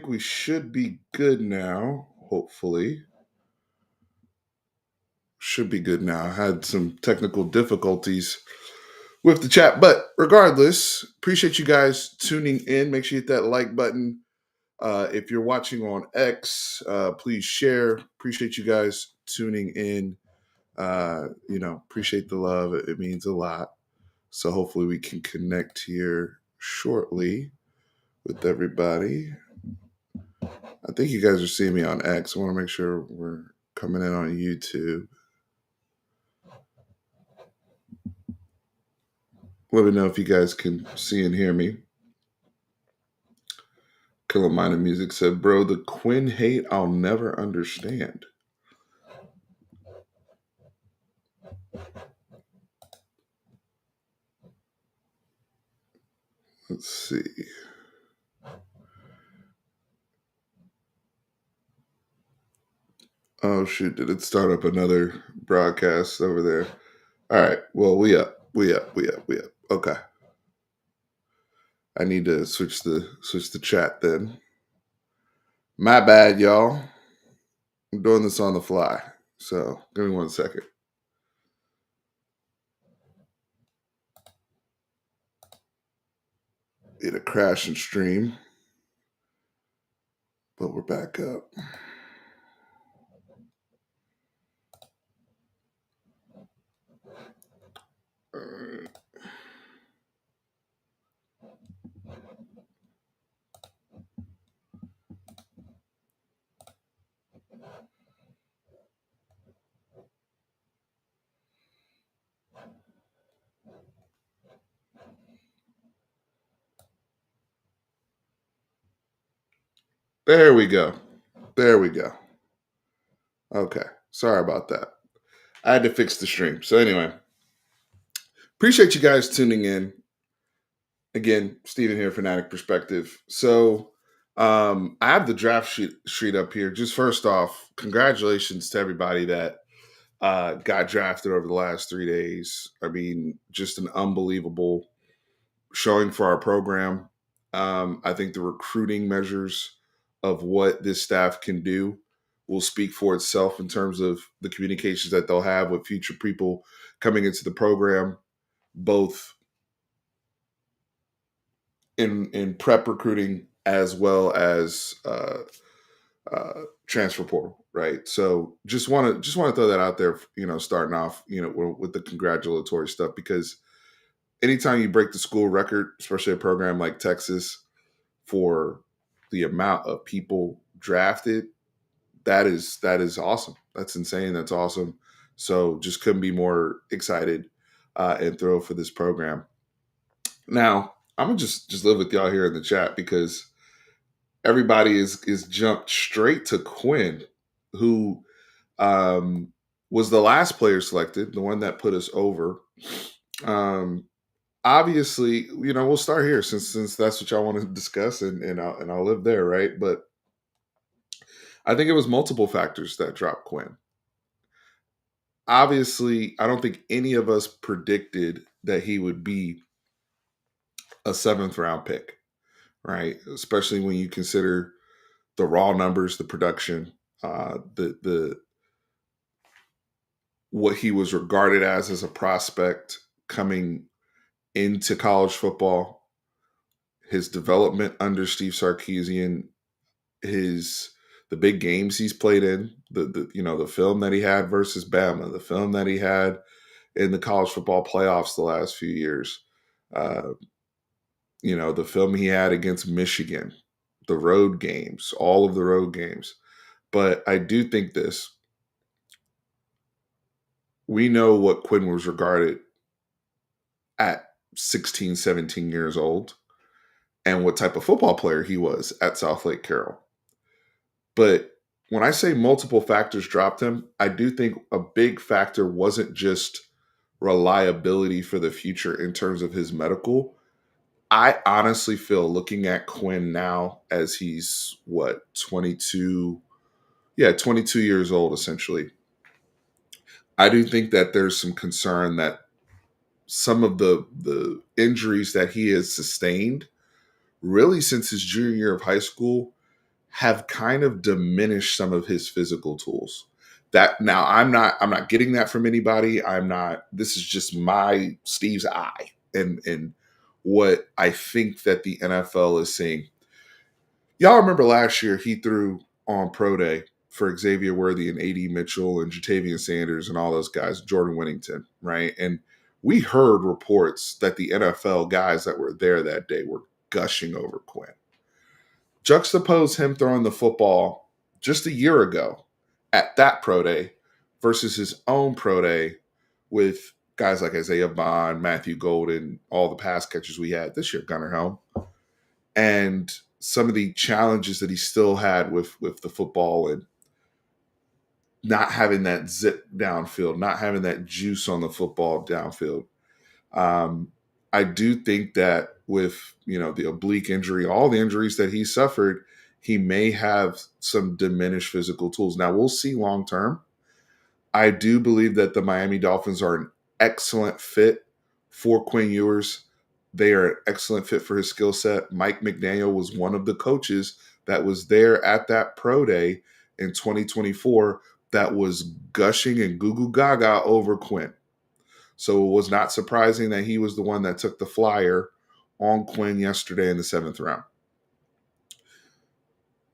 think we should be good now, hopefully. Should be good now. Had some technical difficulties with the chat, but regardless, appreciate you guys tuning in. Make sure you hit that like button. If you're watching on X, please share. Appreciate you guys tuning in. Appreciate the love. It means a lot. So hopefully we can connect here shortly with everybody. I think you guys are seeing me on X. I want to make sure we're coming in on YouTube. Let me know if you guys can see and hear me. Killamina Music said, bro, the Quinn hate I'll never understand. Let's see. Oh, shoot. Did it start up another broadcast over there? All right. Well, we up. Okay. I need to switch the chat then. My bad, y'all. I'm doing this on the fly. So give me 1 second. It'll crash and stream. But we're back up. All right. There we go. Okay. Sorry about that. I had to fix the stream. So anyway, appreciate you guys tuning in. Again, Steven here, Fanatic Perspective. So I have the draft sheet up here. Just first off, congratulations to everybody that got drafted over the last 3 days. I mean, just an unbelievable showing for our program. I think the recruiting measures of what this staff can do will speak for itself in terms of the communications that they'll have with future people coming into the program, both in prep recruiting as well as transfer portal, right? So just want to throw that out there, starting off, with the congratulatory stuff, because anytime you break the school record, especially a program like Texas, for the amount of people drafted, that is awesome. That's insane. That's awesome. So just couldn't be more excited and thrilled for this program. Now, I'm gonna just live with y'all here in the chat because everybody is jumped straight to Quinn, who was the last player selected, the one that put us over. Obviously, we'll start here since that's what y'all want to discuss, and I'll live there, right? But I think it was multiple factors that dropped Quinn. Obviously, I don't think any of us predicted that he would be a 7th round pick, right? Especially when you consider the raw numbers, the production, the what he was regarded as a prospect coming into college football, his development under Steve Sarkisian, the big games he's played in, the film that he had versus Bama, the film that he had in the college football playoffs the last few years, the film he had against Michigan, the road games, all of the road games. But I do think this. We know what Quinn was regarded at 16, 17 years old and what type of football player he was at South Lake Carroll. But when I say multiple factors dropped him, I do think a big factor wasn't just reliability for the future in terms of his medical. I honestly feel, looking at Quinn now as he's 22 years old essentially, I do think that there's some concern that some of the injuries that he has sustained really since his junior year of high school have kind of diminished some of his physical tools. That now I'm not getting that from anybody. I'm not this is just my Steve's eye and what I think that the NFL is seeing. Y'all remember last year he threw on Pro Day for Xavier Worthy and AD Mitchell and Jatavian Sanders and all those guys, Jordan Whittington, right? And we heard reports that the NFL guys that were there that day were gushing over Quinn. Juxtapose him throwing the football just a year ago at that Pro Day versus his own Pro Day with guys like Isaiah Bond, Matthew Golden, all the pass catchers we had this year, Gunnar Helm, and some of the challenges that he still had with the football and not having that zip downfield, not having that juice on the football downfield. Um, I do think that with the oblique injury, all the injuries that he suffered, he may have some diminished physical tools. Now we'll see long term. I do believe that the Miami Dolphins are an excellent fit for Quinn Ewers. They are an excellent fit for his skill set. Mike McDaniel was one of the coaches that was there at that pro day in 2024 that was gushing and goo goo gaga over Quinn. So it was not surprising that he was the one that took the flyer on Quinn yesterday in the 7th round.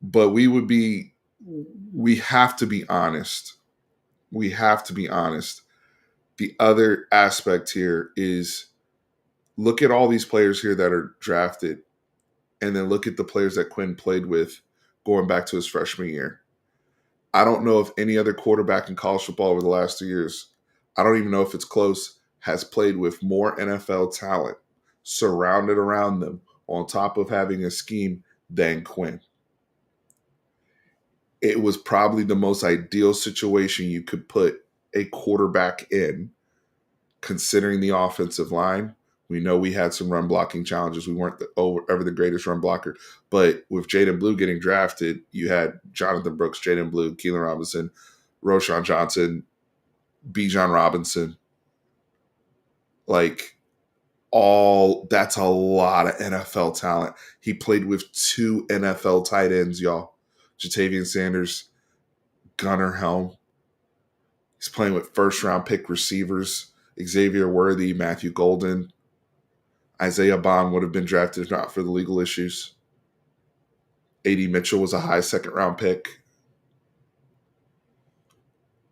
But we have to be honest. We have to be honest. The other aspect here is look at all these players here that are drafted and then look at the players that Quinn played with going back to his freshman year. I don't know if any other quarterback in college football over the last 2 years, I don't even know if it's close, has played with more NFL talent surrounded around them on top of having a scheme than Quinn. It was probably the most ideal situation you could put a quarterback in, considering the offensive line. We know we had some run blocking challenges. We weren't ever the greatest run blocker. But with Jaden Blue getting drafted, you had Jonathan Brooks, Jaden Blue, Keelan Robinson, Roshan Johnson, Bijan Robinson. That's a lot of NFL talent. He played with 2 NFL tight ends, y'all. Jatavian Sanders, Gunnar Helm. He's playing with first-round pick receivers, Xavier Worthy, Matthew Golden. Isaiah Bond would have been drafted if not for the legal issues. AD Mitchell was a high second-round pick.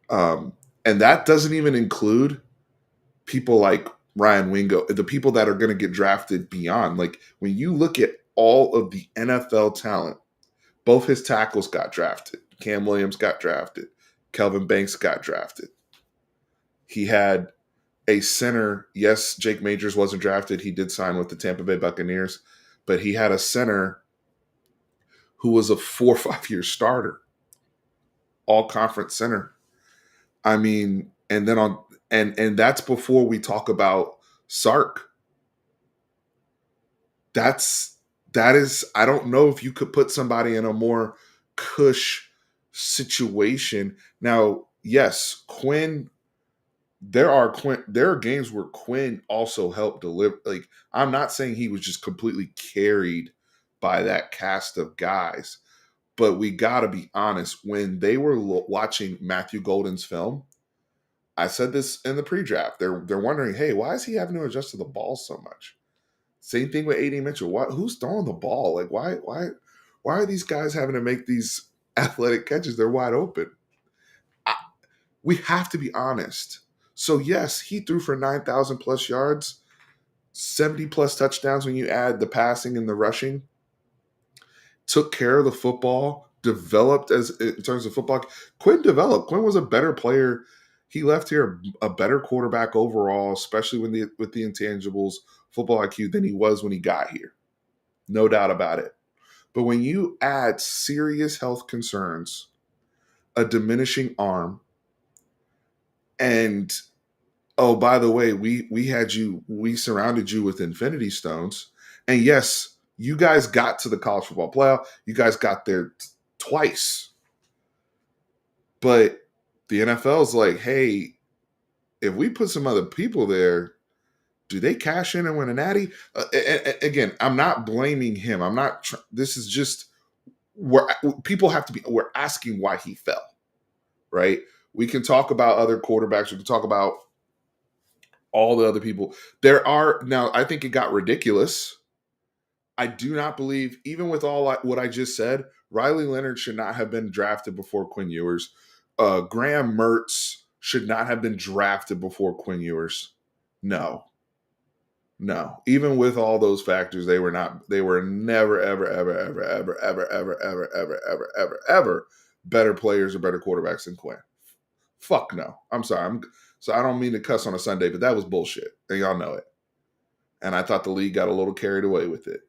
And that doesn't even include people like Ryan Wingo, the people that are going to get drafted beyond. Like, when you look at all of the NFL talent, both his tackles got drafted. Cam Williams got drafted. Kelvin Banks got drafted. He had a center. Yes, Jake Majors wasn't drafted. He did sign with the Tampa Bay Buccaneers, but he had a center who was a 4 or 5 year starter, all conference center. I mean, and then and that's before we talk about Sark. That is, I don't know if you could put somebody in a more cush situation. Now, yes, Quinn, there are games where Quinn also helped deliver. Like, I'm not saying he was just completely carried by that cast of guys, but we got to be honest. When they were watching Matthew Golden's film, I said this in the pre-draft. They're wondering, hey, why is he having to adjust to the ball so much? Same thing with AD Mitchell. Who's throwing the ball? Like, why are these guys having to make these athletic catches? They're wide open. We have to be honest. So yes, he threw for 9,000 plus yards, 70 plus touchdowns when you add the passing and the rushing. Took care of the football, developed as in terms of football. Quinn developed. Quinn was a better player. He left here a better quarterback overall, especially with the intangibles, football IQ, than he was when he got here. No doubt about it. But when you add serious health concerns, a diminishing arm, and oh, by the way, we surrounded you with Infinity Stones. And yes, you guys got to the college football playoff. You guys got there twice. But the NFL's like, hey, if we put some other people there, do they cash in and win a natty? Again, I'm not blaming him. This is just we're people have to be we're asking why he fell, right? We can talk about other quarterbacks. We can talk about all the other people. There are now. I think it got ridiculous. I do not believe, even with what I just said, Riley Leonard should not have been drafted before Quinn Ewers. Graham Mertz should not have been drafted before Quinn Ewers. No, no. Even with all those factors, they were not. They were never, ever, ever, ever, ever, ever, ever, ever, ever, ever, ever, ever better players or better quarterbacks than Quinn. Fuck no. I'm sorry. So I don't mean to cuss on a Sunday, but that was bullshit, and y'all know it. And I thought the league got a little carried away with it.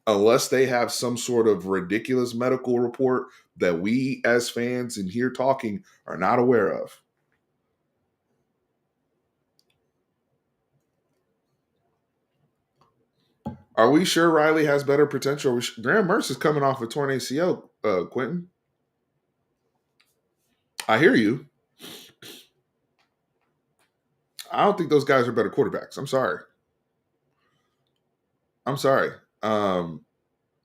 Unless they have some sort of ridiculous medical report that we as fans and here talking are not aware of. Are we sure Riley has better potential? Graham Mertz is coming off a torn ACL, Quentin. I hear you. I don't think those guys are better quarterbacks. I'm sorry. I'm sorry. Now,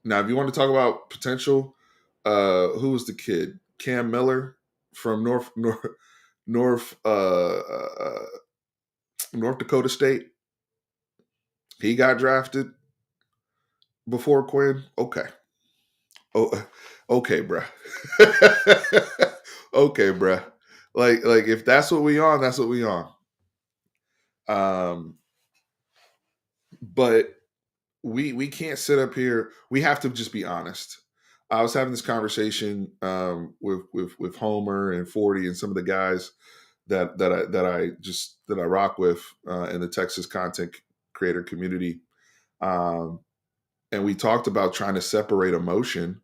if you want to talk about potential, who was the kid? Cam Miller from North North Dakota State. He got drafted before Quinn. Okay. Oh, okay, bruh. Okay, bruh. Like if that's what we on, that's what we on. Um, but we can't sit up here. We have to just be honest. I was having this conversation with Homer and 40 and some of the guys that I rock with in the Texas content creator community. Um, and we talked about trying to separate emotion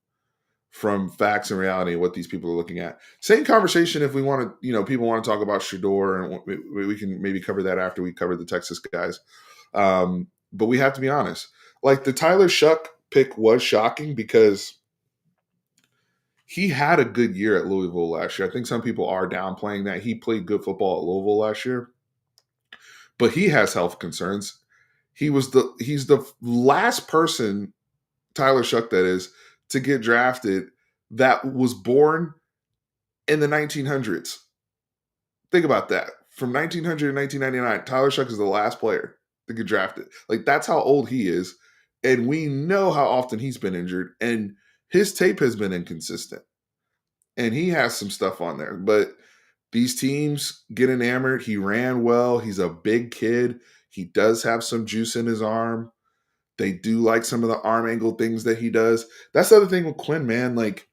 from facts and reality and what these people are looking at. Same conversation if we want to, people want to talk about Shador, and we can maybe cover that after we cover the Texas guys. But we have to be honest. Like the Tyler Shuck pick was shocking because he had a good year at Louisville last year. I think some people are downplaying that. He played good football at Louisville last year, but he has health concerns. He's the last person, Tyler Shuck that is, to get drafted that was born in the 1900s. Think about that. From 1900 to 1999, Tyler Shuck is the last player to get drafted. Like, that's how old he is. And we know how often he's been injured. And his tape has been inconsistent. And he has some stuff on there. But these teams get enamored. He ran well. He's a big kid. He does have some juice in his arm. They do like some of the arm angle things that he does. That's the other thing with Quinn, man. Like,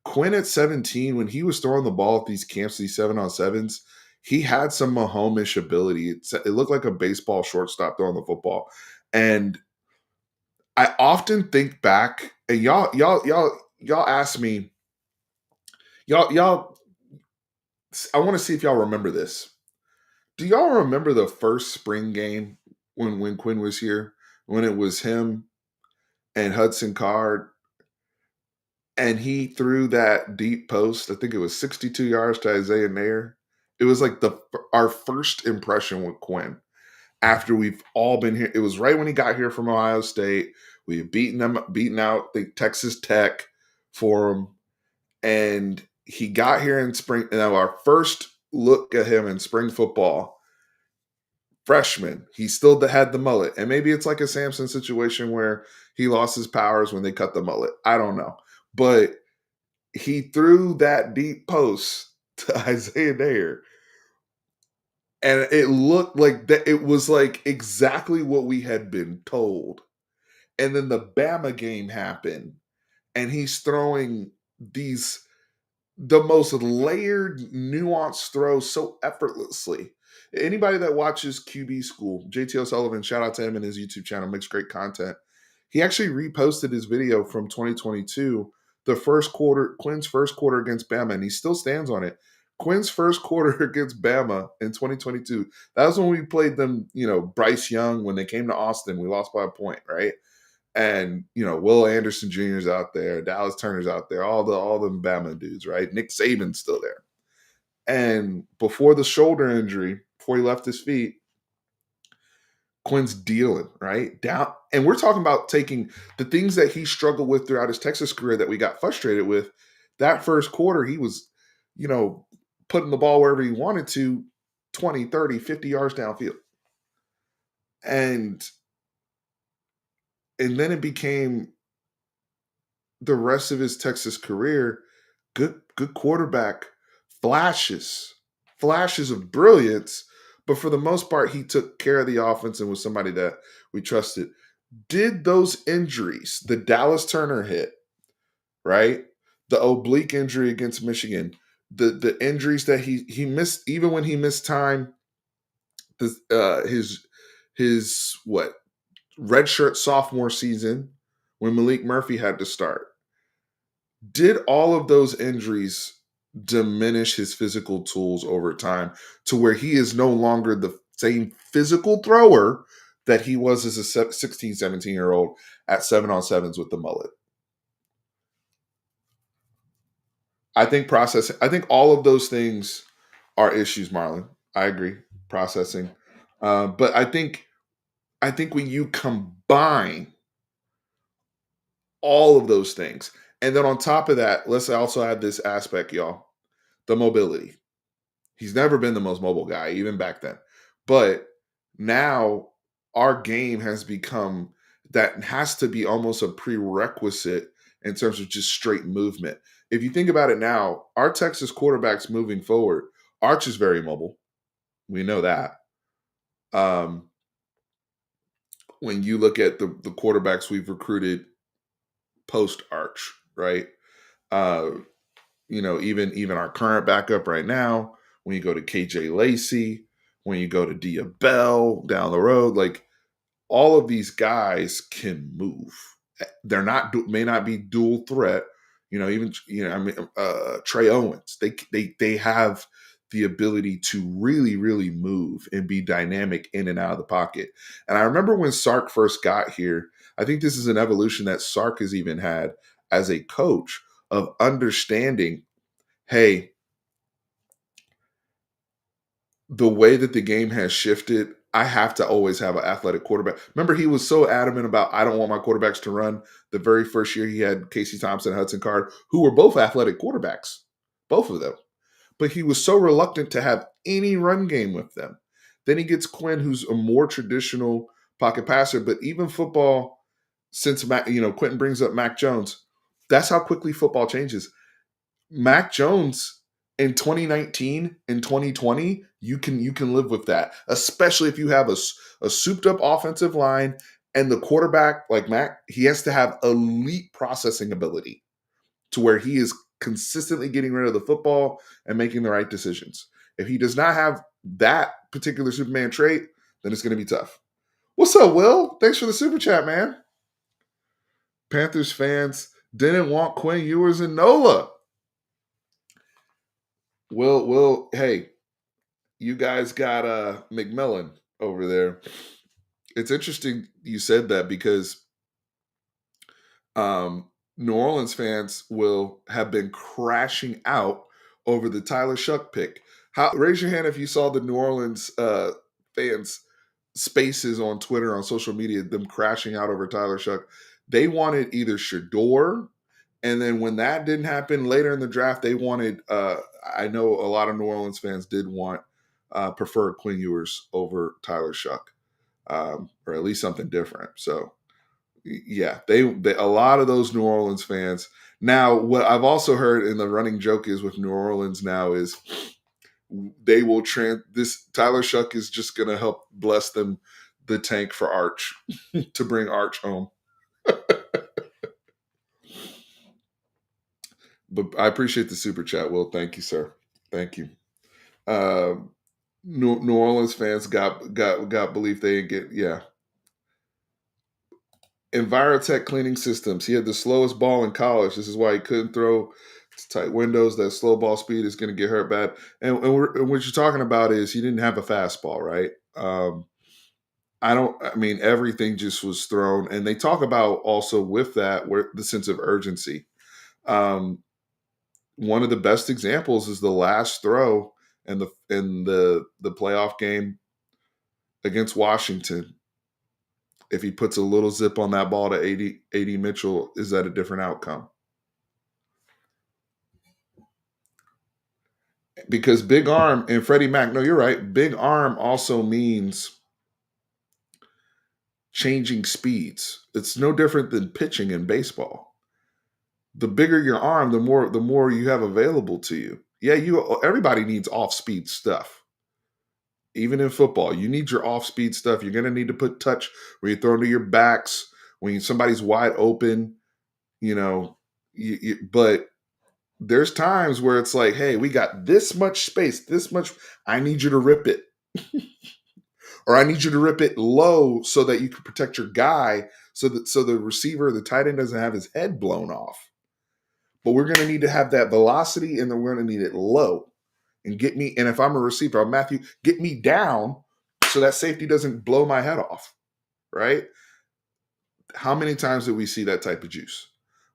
Quinn at 17, when he was throwing the ball at these camps, these 7-on-7s, he had some Mahomes-ish ability. It looked like a baseball shortstop throwing the football. And I often think back, and y'all ask me, y'all, I want to see if y'all remember this. Do y'all remember the first spring game when Quinn was here? When it was him and Hudson Card, and he threw that deep post. I think it was 62 yards to Isaiah Nair. It was like our first impression with Quinn after we've all been here. It was right when he got here from Ohio State. We had beaten out the Texas Tech for him, and he got here in spring. And our first look at him in spring football, freshman, he still had the mullet. And maybe it's like a Samson situation where he lost his powers when they cut the mullet. I don't know. But he threw that deep post to Isaiah Nair. And it looked like that. It was like exactly what we had been told. And then the Bama game happened, and he's throwing the most layered, nuanced throws so effortlessly. Anybody that watches QB School, JT O'Sullivan, shout out to him and his YouTube channel, makes great content. He actually reposted his video from 2022, the first quarter, Quinn's first quarter against Bama, and he still stands on it. Quinn's first quarter against Bama in 2022. That was when we played them, Bryce Young, when they came to Austin. We lost by a point, right? And Will Anderson Jr. is out there, Dallas Turner's out there, all the Bama dudes, right? Nick Saban's still there. And before the shoulder injury, before he left his feet, Quinn's dealing, right? Down. And we're talking about taking the things that he struggled with throughout his Texas career that we got frustrated with. That first quarter, he was, you know, putting the ball wherever he wanted to, 20, 30, 50 yards downfield. And then it became the rest of his Texas career, good quarterback, flashes, flashes of brilliance, but for the most part, he took care of the offense and was somebody that we trusted. Did those injuries, the Dallas Turner hit, right? The oblique injury against Michigan, the injuries that he missed, even when he missed time, his what redshirt sophomore season when Malik Murphy had to start. Did all of those injuries diminish his physical tools over time to where he is no longer the same physical thrower that he was as a 16, 17-year-old at 7-on-7s with the mullet? I think all of those things are issues, Marlon. I agree. Processing. But I think when you combine all of those things, and then on top of that, let's also add this aspect, y'all, the mobility. He's never been the most mobile guy, even back then. But now our game has become that has to be almost a prerequisite in terms of just straight movement. If you think about it now, our Texas quarterbacks moving forward, Arch is very mobile. We know that. Um, when you look at the quarterbacks we've recruited post Arch, right? Uh, even our current backup right now, when you go to KJ Lacey, when you go to Dia Bell down the road, like all of these guys can move. They're not may not be dual threat. Even I mean Trey Owens. They have the ability to really really move and be dynamic in and out of the pocket. And I remember when Sark first got here. I think this is an evolution that Sark has even had as a coach of understanding. Hey, the way that the game has shifted, I have to always have an athletic quarterback. Remember, he was so adamant about I don't want my quarterbacks to run. The very first year he had Casey Thompson and Hudson Card, who were both athletic quarterbacks, both of them. But he was so reluctant to have any run game with them. Then he gets Quinn, who's a more traditional pocket passer. But even football, since Quentin brings up Mac Jones, that's how quickly football changes. Mac Jones in 2019 and 2020, you can live with that, especially if you have a souped up offensive line and the quarterback like Mac, he has to have elite processing ability to where he is consistently getting rid of the football and making the right decisions. If he does not have that particular Superman trait, then it's going to be tough. What's up, Will? Thanks for the super chat, man. Panthers fans didn't want Quinn Ewers and Nola. Hey, you guys got McMillan over there. It's interesting you said that because New Orleans fans will have been crashing out over the Tyler Shuck pick. Raise your hand if you saw the New Orleans fans spaces on Twitter, on social media, them crashing out over Tyler Shuck. They wanted either Shador, and then when that didn't happen later in the draft, they wanted. I know a lot of New Orleans fans did want prefer Quinn Ewers over Tyler Shuck, or at least something different. So yeah, they a lot of those New Orleans fans. Now, what I've also heard in the running joke is with New Orleans now is they will this Tyler Shuck is just going to help bless them the tank for Arch to bring Arch home. But I appreciate the super chat, Will. Thank you, sir. Thank you. Um, New Orleans fans got belief they didn't get. Yeah. Envirotech cleaning systems. He had the slowest ball in college. This is why he couldn't throw tight windows. That slow ball speed is going to get hurt bad. And what you're talking about is he didn't have a fastball, right? I mean, everything just was thrown. And they talk about also with that where the sense of urgency. One of the best examples is the last throw in the playoff game against Washington. If he puts a little zip on that ball to 80 Mitchell, is that a different outcome? Because big arm and Freddie Mac, no, you're right. Big arm also means changing speeds. It's no different than pitching in baseball. The bigger your arm, the more you have available to you. Yeah, everybody needs off speed stuff. Even in football, you need your off speed stuff. You're going to need to put touch when you're throwing to your backs, when somebody's wide open, you know. But there's times where it's like, hey, we got this much space, this much. I need you to rip it, or I need you to rip it low so that you can protect your guy, so the receiver, the tight end, doesn't have his head blown off. But we're going to need to have that velocity, and then we're going to need it low. And get me. And if I'm a receiver, I'm Matthew, get me down so that safety doesn't blow my head off. Right? How many times did we see that type of juice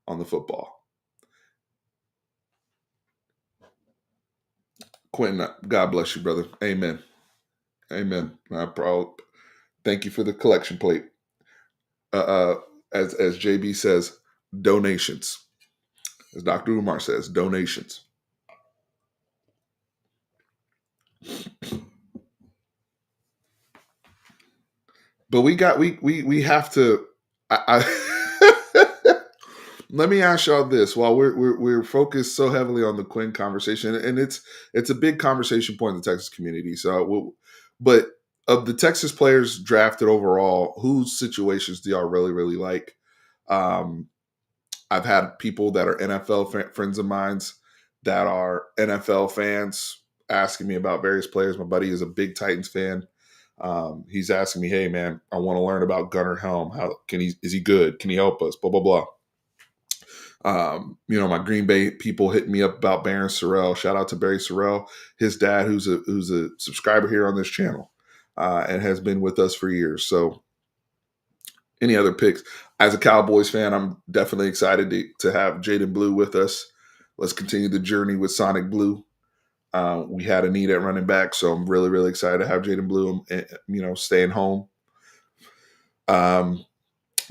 on the football? Quentin, God bless you, brother. Amen. Amen. I'm proud. Thank you for the collection plate. As JB says, donations. As Dr. Umar says, donations. But we have to. Let me ask y'all this: while we're focused so heavily on the Quinn conversation, and it's a big conversation point in the Texas community. But of the Texas players drafted overall, whose situations do y'all really like? Um, I've had people that are NFL friends of mine's that are NFL fans asking me about various players. My buddy is a big Titans fan. He's asking me, "Hey, man, I want to learn about Gunnar Helm. How can he? Is he good? Can he help us? Blah blah blah." My Green Bay people hitting me up about Baron Sorrell. Shout out to Barry Sorrell, his dad, who's a subscriber here on this channel, and has been with us for years. So, any other picks? As a Cowboys fan, I'm definitely excited to have Jaden Blue with us. Let's continue the journey with Sonic Blue. We had a need at running back, so I'm really excited to have Jaden Blue, staying home. But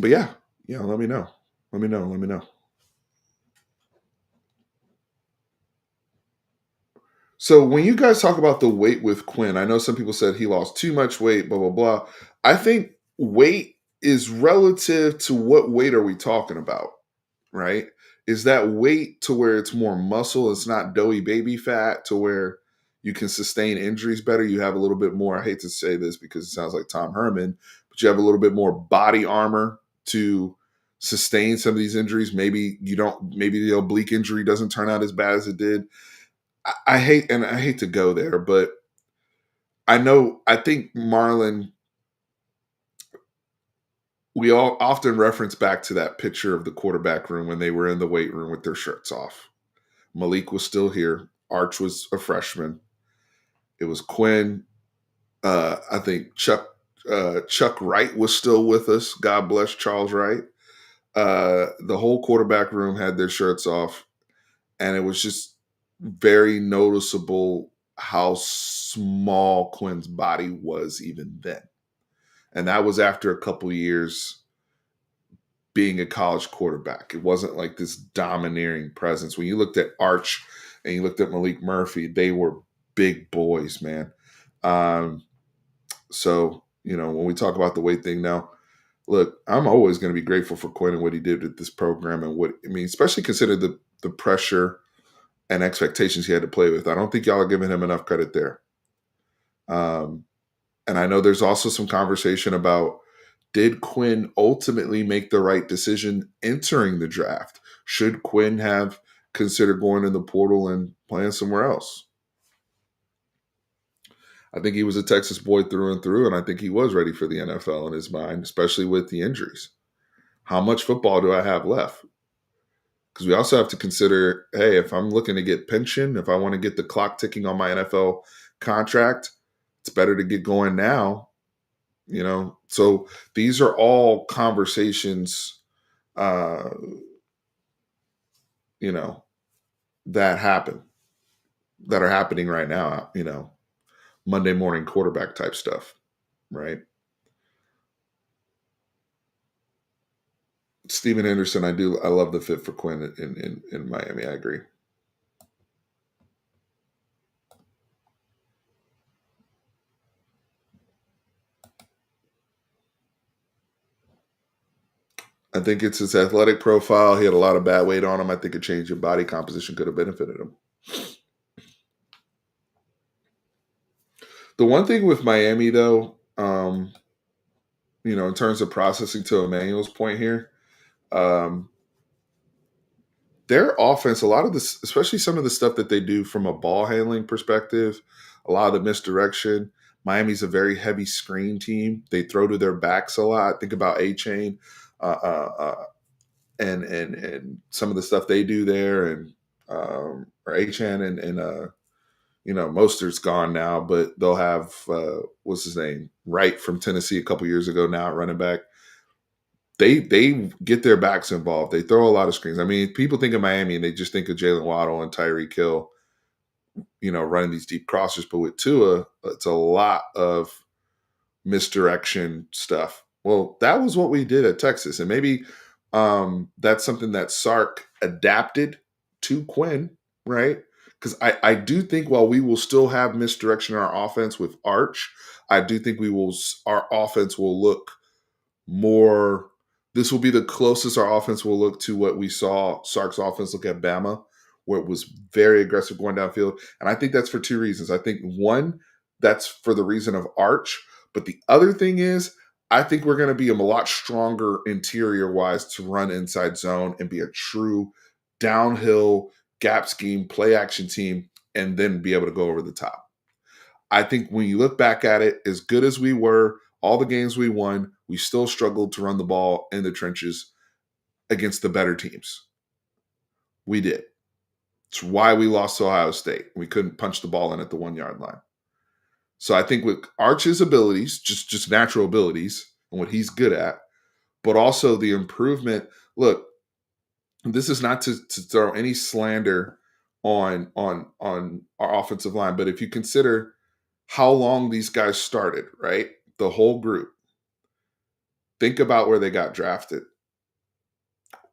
yeah, let me know. Let me know. So when you guys talk about the weight with Quinn, I know some people said he lost too much weight, blah blah blah. I think weight is relative to what weight are we talking about, right? Is that weight to where it's more muscle, it's not doughy baby fat, to where you can sustain injuries better? You have a little bit more, I hate to say this because it sounds like Tom Herman, but you have a little bit more body armor to sustain some of these injuries. Maybe the oblique injury doesn't turn out as bad as it did. I hate to go there, but I think Marlon, we all often reference back to that picture of the quarterback room when they were in the weight room with their shirts off. Malik was still here. Arch was a freshman. It was Quinn. I think Chuck Wright was still with us. God bless Charles Wright. The whole quarterback room had their shirts off, and it was just very noticeable how small Quinn's body was even then. And that was after a couple years being a college quarterback. It wasn't like this domineering presence. When you looked at Arch and you looked at Malik Murphy, they were big boys, man. So, when we talk about the weight thing now, look, I'm always going to be grateful for Quinn and what he did with this program, and especially consider the pressure and expectations he had to play with. I don't think y'all are giving him enough credit there. And I know there's also some conversation about, did Quinn ultimately make the right decision entering the draft? Should Quinn have considered going in the portal and playing somewhere else? I think he was a Texas boy through and through, and I think he was ready for the NFL in his mind, especially with the injuries. How much football do I have left? Because we also have to consider, hey, if I'm looking to get pension, if I want to get the clock ticking on my NFL contract, it's better to get going now. So these are all conversations, uh, that that are happening right now. Monday morning quarterback type stuff, right? Steven Henderson, I love the fit for Quinn in Miami. I agree. I think it's his athletic profile. He had a lot of bad weight on him. I think a change in body composition could have benefited him. The one thing with Miami, though, in terms of processing, to Emmanuel's point here, um, their offense, a lot of this, especially some of the stuff that they do from a ball handling perspective, a lot of the misdirection. Miami's a very heavy screen team. They throw to their backs a lot. Think about A Chain, and some of the stuff they do there, and or A Chain and Mostert's gone now, but they'll have what's his name, Wright from Tennessee a couple years ago now at running back. They get their backs involved. They throw a lot of screens. I mean, people think of Miami and they just think of Jalen Waddle and Tyreek Hill, running these deep crossers. But with Tua, it's a lot of misdirection stuff. Well, that was what we did at Texas, and maybe that's something that Sark adapted to Quinn, right? Because I do think while we will still have misdirection in our offense with Arch, I do think our offense will look more. This will be the closest our offense will look to what we saw Sark's offense look at Bama, where it was very aggressive going downfield. And I think that's for two reasons. I think one, that's for the reason of Arch, but the other thing is, I think we're going to be a lot stronger interior wise to run inside zone and be a true downhill gap scheme, play action team, and then be able to go over the top. I think when you look back at it, as good as we were, all the games we won, we still struggled to run the ball in the trenches against the better teams. We did. It's why we lost to Ohio State. We couldn't punch the ball in at the 1 yard line. So I think with Arch's abilities, just natural abilities and what he's good at, but also the improvement. Look, this is not to throw any slander on our offensive line, but if you consider how long these guys started, right? The whole group. Think about where they got drafted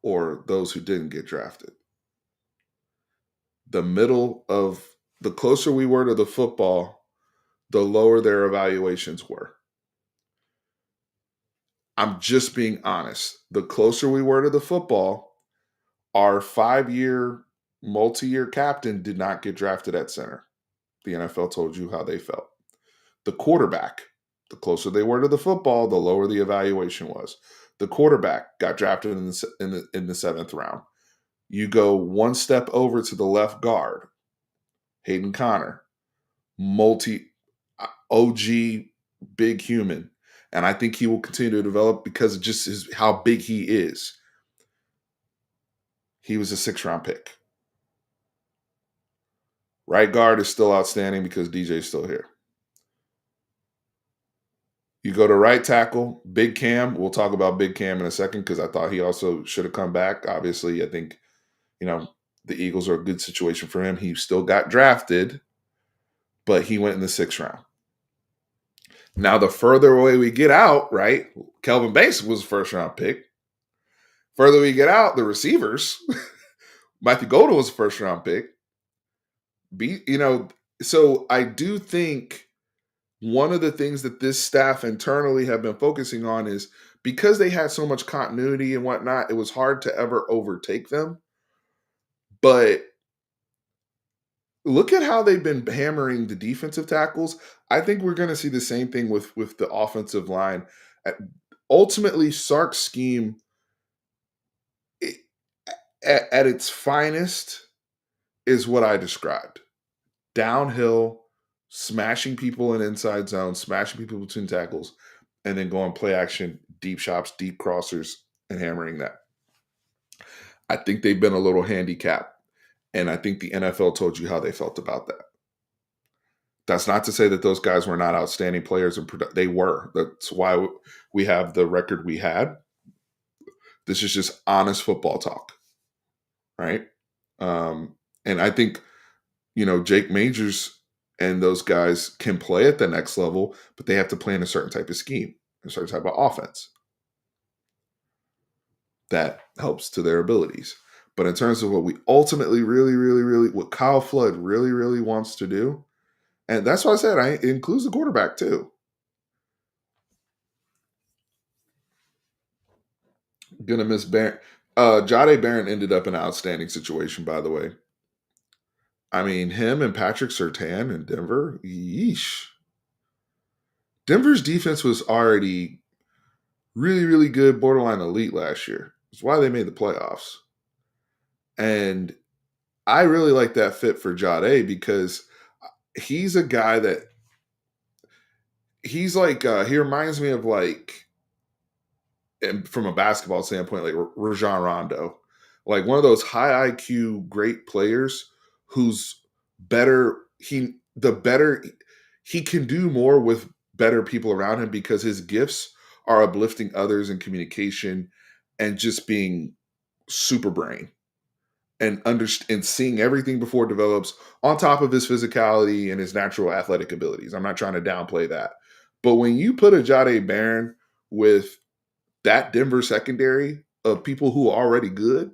or those who didn't get drafted. The closer we were to the football, the lower their evaluations were. I'm just being honest. The closer we were to the football, our 5-year, multi-year captain did not get drafted at center. The NFL told you how they felt. The quarterback, the closer they were to the football, the lower the evaluation was. The quarterback got drafted in the 7th round. You go one step over to the left guard, Hayden Connor, multi OG big human. And I think he will continue to develop because of just how big he is. He was a 6th-round pick. Right guard is still outstanding because DJ's still here. You go to right tackle, Big Cam. We'll talk about Big Cam in a second because I thought he also should have come back. Obviously, I think, the Eagles are a good situation for him. He still got drafted, but he went in the 6th round. Now, the further away we get out, right? Kelvin Banks was a 1st-round pick. Further we get out, the receivers, Matthew Golden was a 1st-round pick. So I do think one of the things that this staff internally have been focusing on is because they had so much continuity and whatnot, it was hard to ever overtake them. But look at how they've been hammering the defensive tackles. I think we're going to see the same thing with the offensive line. Ultimately, Sark's scheme at its finest is what I described. Downhill, smashing people in inside zone, smashing people between tackles, and then going play action, deep shots, deep crossers, and hammering that. I think they've been a little handicapped, and I think the NFL told you how they felt about that. That's not to say that those guys were not outstanding players, and they were. That's why we have the record we had. This is just honest football talk, right? And I think, Jake Majors and those guys can play at the next level, but they have to play in a certain type of scheme, a certain type of offense. that helps to their abilities. But in terms of what we ultimately really, what Kyle Flood really wants to do, and that's why I said it includes the quarterback too. Gonna miss Barron. Jade Barron ended up in an outstanding situation, by the way. I mean, him and Patrick Surtain in Denver, yeesh. Denver's defense was already really good, borderline elite last year. It's why they made the playoffs. And I really like that fit for Jade because he's a guy that he's like he reminds me of like, and from a basketball standpoint, like Rajon Rondo, like one of those high IQ great players who's better. The better he can do more with better people around him because his gifts are uplifting others in communication and just being super brain and seeing everything before it develops on top of his physicality and his natural athletic abilities. I'm not trying to downplay that. But when you put a Jade Barron with that Denver secondary of people who are already good,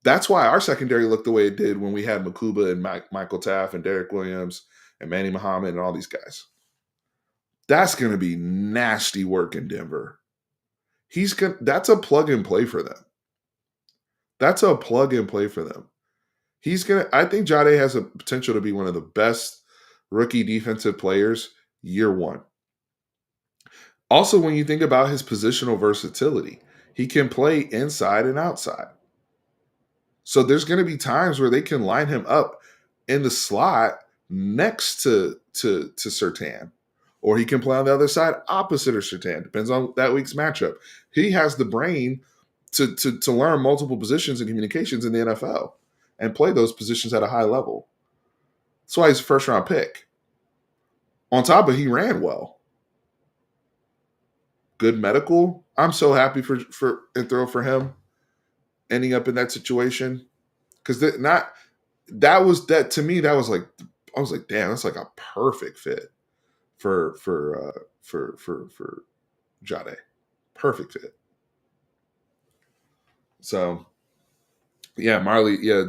that's why our secondary looked the way it did when we had Makuba and Michael Taff and Derek Williams and Manny Muhammad and all these guys. That's going to be nasty work in Denver. That's a plug and play for them. That's a plug and play for them. I think Jade has a potential to be one of the best rookie defensive players year one. Also, when you think about his positional versatility, he can play inside and outside. So there's going to be times where they can line him up in the slot next to Surtain, or he can play on the other side opposite of Surtain. Depends on that week's matchup. He has the brain to learn multiple positions and communications in the NFL and play those positions at a high level. That's why he's a first round pick. On top of he ran well. Good medical. I'm so happy for and throw for him ending up in that situation. Because that to me, that was like I was like, damn, that's like a perfect fit for Jade. Perfect fit. So yeah, Marley. Yeah,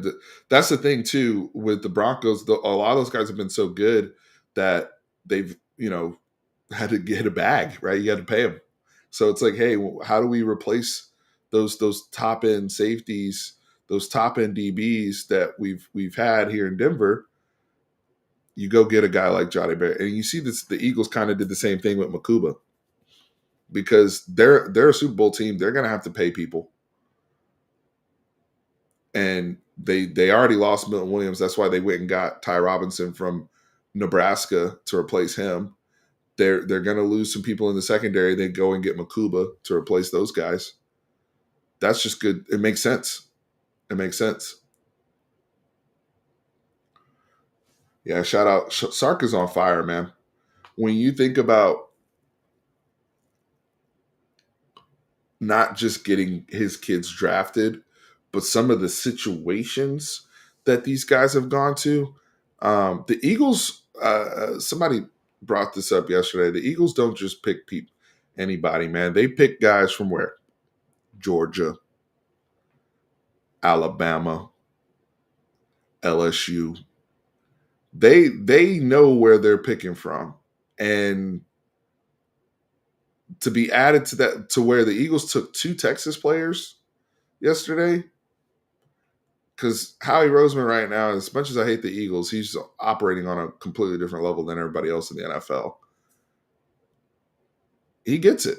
that's the thing too with the Broncos. A lot of those guys have been so good that they've had to get a bag, right? You had to pay them. So it's like, hey, how do we replace those top end safeties, those top end DBs that we've had here in Denver? You go get a guy like Johnny Bear, and you see this. The Eagles kind of did the same thing with Makuba because they're a Super Bowl team. They're going to have to pay people, and they already lost Milton Williams. That's why they went and got Ty Robinson from Nebraska to replace him. They're going to lose some people in the secondary. They go and get Makuba to replace those guys. That's just good. It makes sense. It makes sense. Yeah, shout out. Sark is on fire, man. When you think about not just getting his kids drafted, but some of the situations that these guys have gone to. The Eagles, somebody brought this up yesterday. The Eagles don't just pick anybody, man. They pick guys from where? Georgia, Alabama, LSU. They know where they're picking from. And to be added to that, to where the Eagles took two Texas players yesterday, because Howie Roseman right now, as much as I hate the Eagles, he's operating on a completely different level than everybody else in the NFL. He gets it.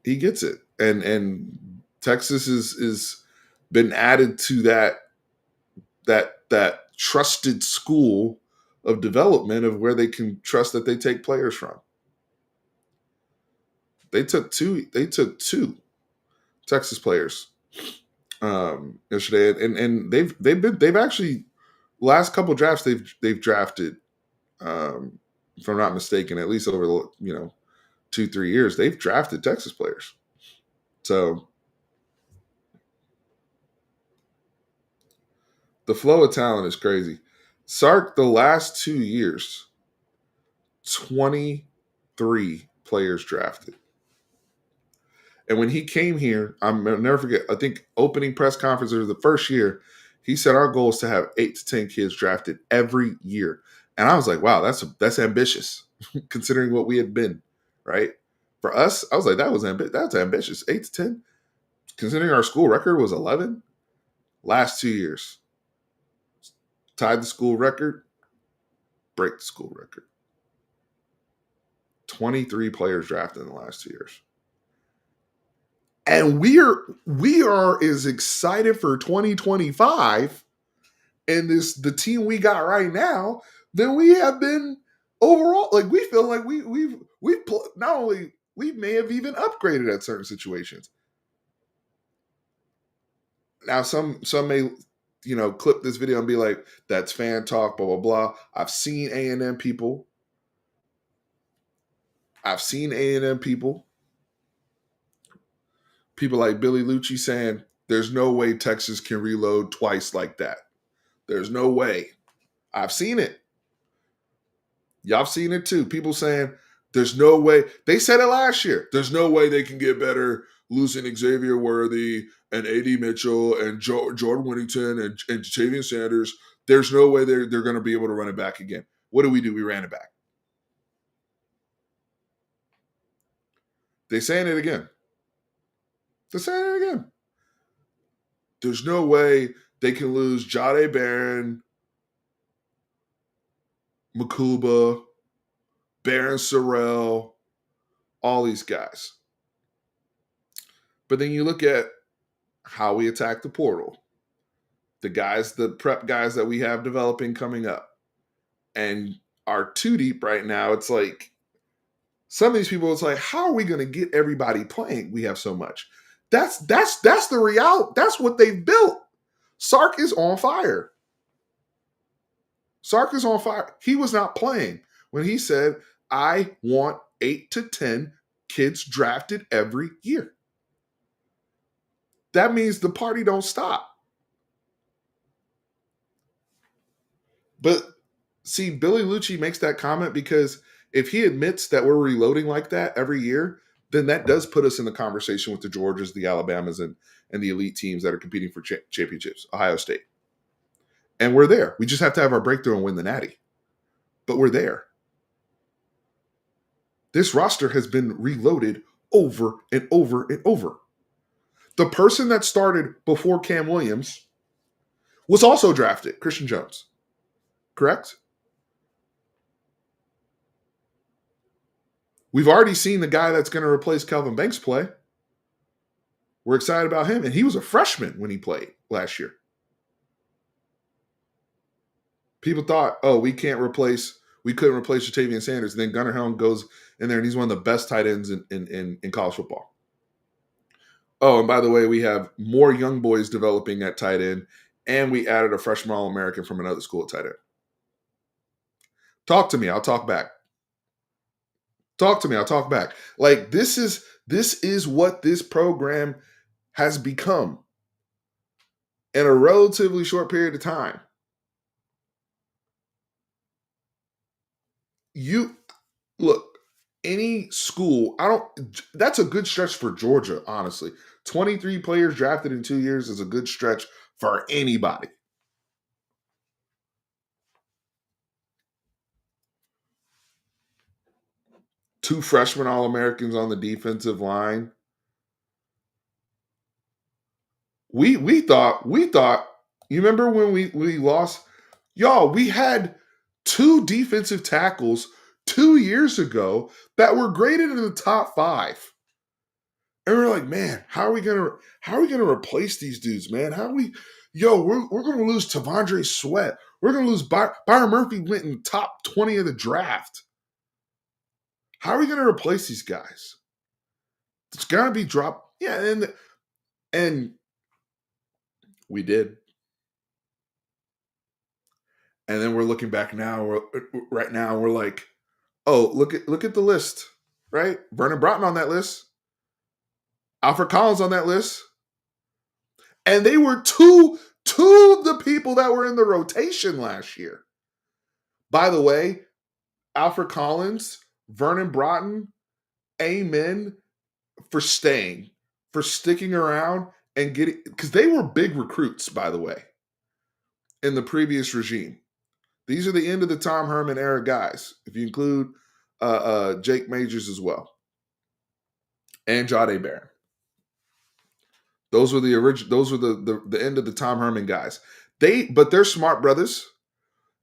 He gets it. And Texas is been added to that trusted school of development of where they can trust that they take players from. They took two Texas players yesterday, and they've actually last couple drafts they've drafted, if I'm not mistaken, at least over the 2-3 years they've drafted Texas players. So the flow of talent is crazy. Sark, the last 2 years, 23 players drafted, And when he came here, I'll never forget, I think opening press conference or the first year, he said our goal is to have 8 to 10 kids drafted every year. And I was like, wow, that's ambitious considering what we had been, right? For us, I was like, that's ambitious. 8 to 10, considering our school record was 11 last 2 years. Tied the school record, break the school record. 23 players drafted in the last 2 years. And we are as excited for 2025 and the team we got right now than we have been overall. Like we feel like we've not only we may have even upgraded at certain situations. Now some may clip this video and be like, that's fan talk, blah blah blah. I've seen A&M people. People like Billy Lucci saying there's no way Texas can reload twice like that. There's no way. I've seen it. Y'all have seen it too. People saying there's no way. They said it last year. There's no way they can get better losing Xavier Worthy and A.D. Mitchell and Jordan Whittington and Jatavian Sanders. There's no way they're going to be able to run it back again. What do? We ran it back. They're saying it again. There's no way they can lose Jade Barron, Makuba, Baron Sorrell, all these guys. But then you look at how we attack the portal, the prep guys that we have developing coming up, and our 2 deep right now. It's like some of these people. It's like, how are we going to get everybody playing? We have so much. That's the reality. That's what they've built. Sark is on fire. He was not playing when he said, I want 8 to 10 kids drafted every year. That means the party don't stop. But see, Billy Lucci makes that comment because if he admits that we're reloading like that every year, then that does put us in the conversation with the Georgias, the Alabamas, and the elite teams that are competing for championships, Ohio State. And we're there. We just have to have our breakthrough and win the Natty. But we're there. This roster has been reloaded over and over and over. The person that started before Cam Williams was also drafted, Christian Jones. Correct? We've already seen the guy that's going to replace Kelvin Banks play. We're excited about him. And he was a freshman when he played last year. People thought, we couldn't replace Jatavian Sanders. And then Gunnar Helm goes in there and he's one of the best tight ends in college football. Oh, and by the way, we have more young boys developing at tight end, and we added a freshman All-American from another school at tight end. Talk to me. I'll talk back. Like this is what this program has become in a relatively short period of time. You look, any school, that's a good stretch for Georgia, honestly. 23 players drafted in 2 years is a good stretch for anybody. Two freshman All-Americans on the defensive line. We thought, you remember when we lost? Y'all, we had 2 defensive tackles 2 years ago that were graded in the top 5. And we're like, man, how are we gonna replace these dudes, man? We're gonna lose Tavondre Sweat. We're gonna lose Byron Murphy went in top 20 of the draft. How are we gonna replace these guys? It's gotta be dropped. Yeah, and we did. And then we're looking back now. We're like, oh, look at the list, right? Vernon Broughton on that list, Alfred Collins on that list, and they were two of the people that were in the rotation last year. By the way, Alfred Collins, Vernon Broughton, amen for staying. for sticking around and getting, because they were big recruits, by the way, in the previous regime. These are the end of the Tom Herman era guys, if you include Jake Majors as well, and Jade Barron. Those were the original. Those were the end of the Tom Herman guys. But they're smart brothers,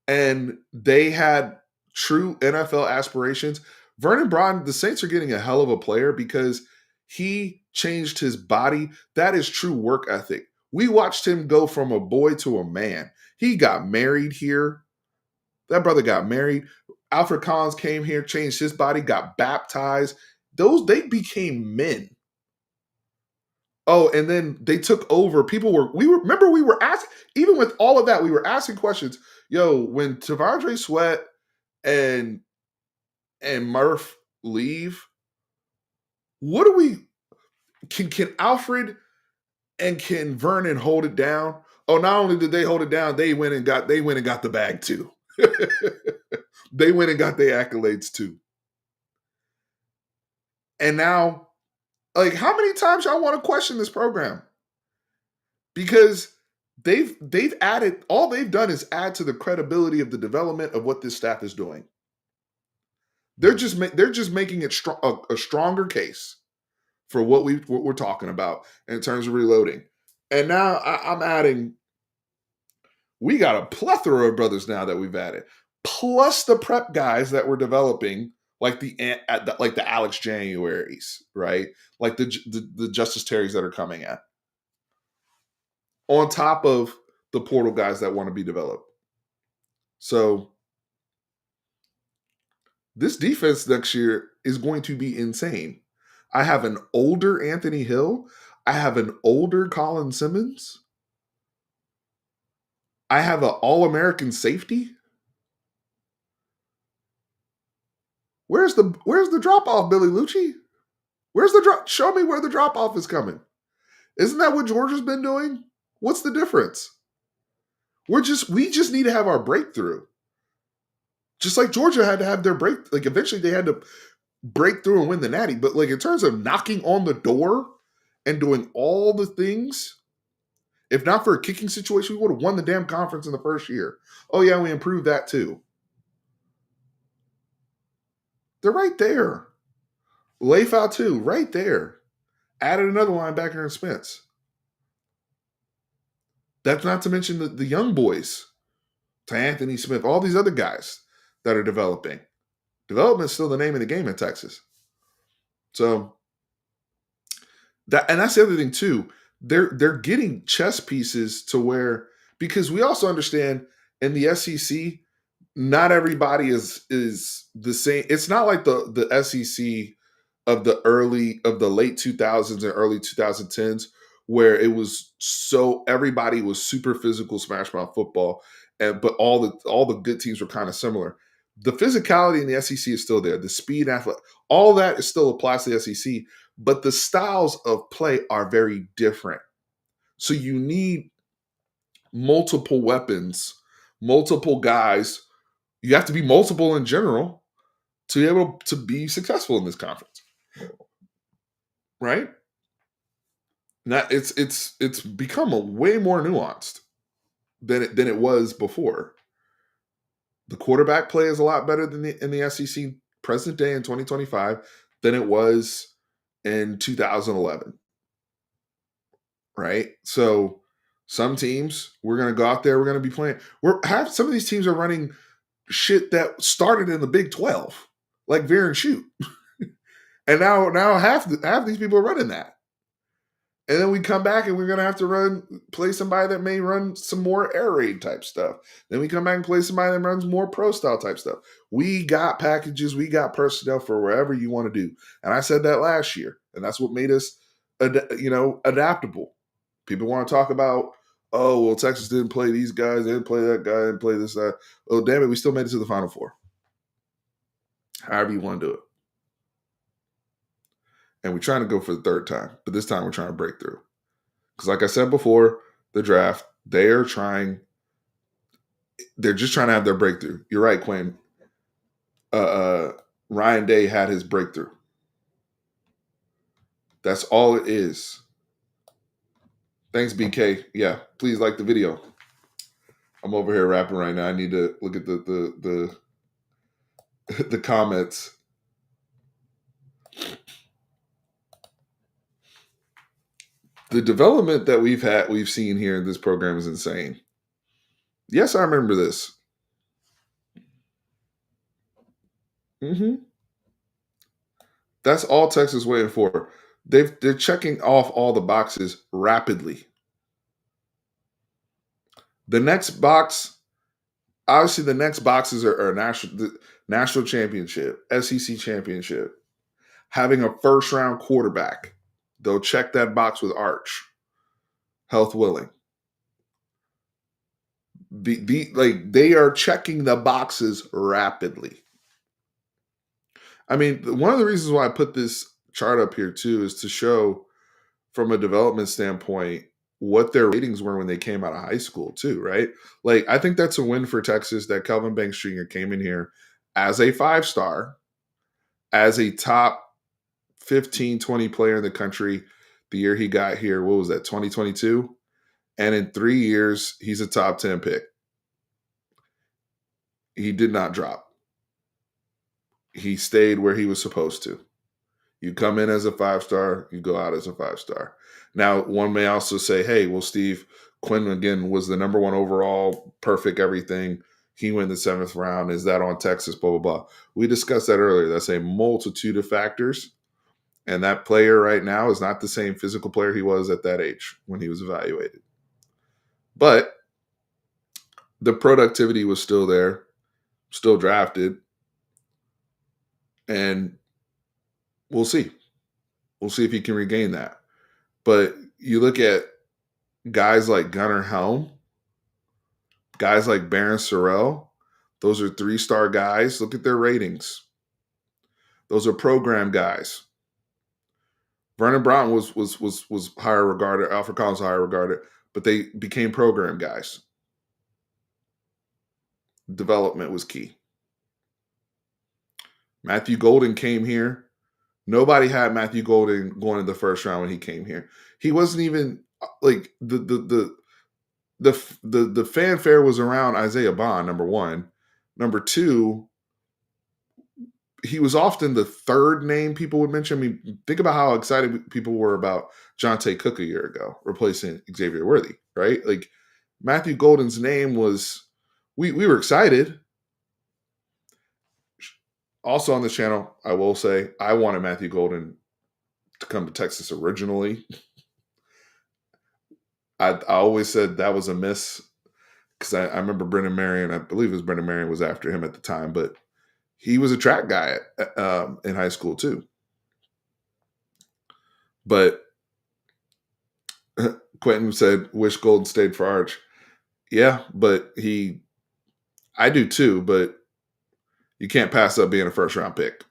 and they had true NFL aspirations. Vernon Broughton, the Saints are getting a hell of a player because he changed his body. That is true work ethic. We watched him go from a boy to a man. He got married here. That brother got married. Alfred Collins came here, changed his body, got baptized. They became men. Oh, and then they took over. We were asking, even with all of that, we were asking questions. Yo, when Tavondre Sweat and Murph leave, what do we can Alfred and can Vernon hold it down? Oh, not only did they hold it down, they went and got the bag too. They went and got their accolades too. And now, like, how many times y'all want to question this program? Because they've added, all they've done is add to the credibility of the development of what this staff is doing. They're just making it a stronger case for what we're talking about in terms of reloading. And now I'm adding, we got a plethora of brothers now that we've added, plus the prep guys that we're developing, like the Alex Januaries, right? Like the Justice Terrys that are coming at, on top of the portal guys that want to be developed. So this defense next year is going to be insane. I have an older Anthony Hill. I have an older Colin Simmons. I have an All-American safety. Where's the drop off, Billy Lucci? Where's the drop? Show me where the drop off is coming. Isn't that what Georgia's been doing? What's the difference? We just need to have our breakthrough. Just like Georgia had to have their break. Like, eventually they had to break through and win the Natty. But, like, in terms of knocking on the door and doing all the things, if not for a kicking situation, we would have won the damn conference in the first year. Oh yeah, we improved that too. They're right there. Leifau too, right there. Added another linebacker in Spence. That's not to mention the young boys, to Anthony Smith, all these other guys that are developing. Development is still the name of the game in Texas. So that's the other thing too. They're getting chess pieces to where, because we also understand in the SEC, not everybody is the same. It's not like the SEC of the late 2000s and early 2010s, where it was so everybody was super physical smash mouth football, but all the good teams were kind of similar. The physicality in the SEC is still there. The speed, athletic, all that is still applies to the SEC, but the styles of play are very different. So you need multiple weapons, multiple guys. You have to be multiple in general to be able to be successful in this conference, right? Now it's become a way more nuanced than it was before. The quarterback play is a lot better than in the SEC present day in 2025 than it was in 2011, right? So some teams, we're going to go out there, we're going to be playing. Some of these teams are running shit that started in the Big 12, like veer and shoot, and now half these people are running that. And then we come back and we're going to have to play somebody that may run some more air raid type stuff. Then we come back and play somebody that runs more pro style type stuff. We got packages, we got personnel for wherever you want to do. And I said that last year. And that's what made us, adaptable. People want to talk about, oh, well, Texas didn't play these guys, they didn't play that guy, didn't play this, that. Oh, damn it, we still made it to the Final Four. However you want to do it. And we're trying to go for the third time, but this time we're trying to break through. Because like I said before, the draft, they're just trying to have their breakthrough. You're right, Quinn. Ryan Day had his breakthrough. That's all it is. Thanks, BK. Yeah, please like the video. I'm over here rapping right now. I need to look at the comments. The development that we've seen here in this program is insane. Yes, I remember this. Hmm. That's all Texas is waiting for. They're checking off all the boxes rapidly. The next box, obviously, the next boxes are national championship, SEC championship, having a first round quarterback. They'll check that box with Arch, health willing. Like they are checking the boxes rapidly. I mean, one of the reasons why I put this chart up here too is to show from a development standpoint what their ratings were when they came out of high school too, right? Like I think that's a win for Texas that Kelvin Banks Jr. came in here as a 5-star, as a top 15, 20 player in the country the year he got here. What was that, 2022? And in 3 years, he's a top 10 pick. He did not drop. He stayed where he was supposed to. You come in as a 5-star, you go out as a 5-star. Now, one may also say, hey, well, Steve, Quinn, again, was the number one overall, perfect everything. He went the 7th round. Is that on Texas? Blah, blah, blah. We discussed that earlier. That's a multitude of factors. And that player right now is not the same physical player he was at that age when he was evaluated. But the productivity was still there, still drafted. And we'll see. We'll see if he can regain that. But you look at guys like Gunnar Helm, guys like Baron Sorrell, those are 3-star guys. Look at their ratings. Those are program guys. Vernon Brown was higher regarded. Alfred Collins higher regarded, but they became program guys. Development was key. Matthew Golden came here. Nobody had Matthew Golden going in the first round when he came here. He wasn't even like the fanfare was around Isaiah Bond, number one. Number two, he was often the third name people would mention. I mean, think about how excited people were about Jonte Cook a year ago, replacing Xavier Worthy, right? Like Matthew Golden's name was, we were excited. Also on this channel, I will say, I wanted Matthew Golden to come to Texas originally. I always said that was a miss because I remember Brendan Marion, I believe it was Brendan Marion was after him at the time, but he was a track guy in high school too. But Quentin said, wish Golden stayed for Arch. Yeah, but I do too, but you can't pass up being a first round pick.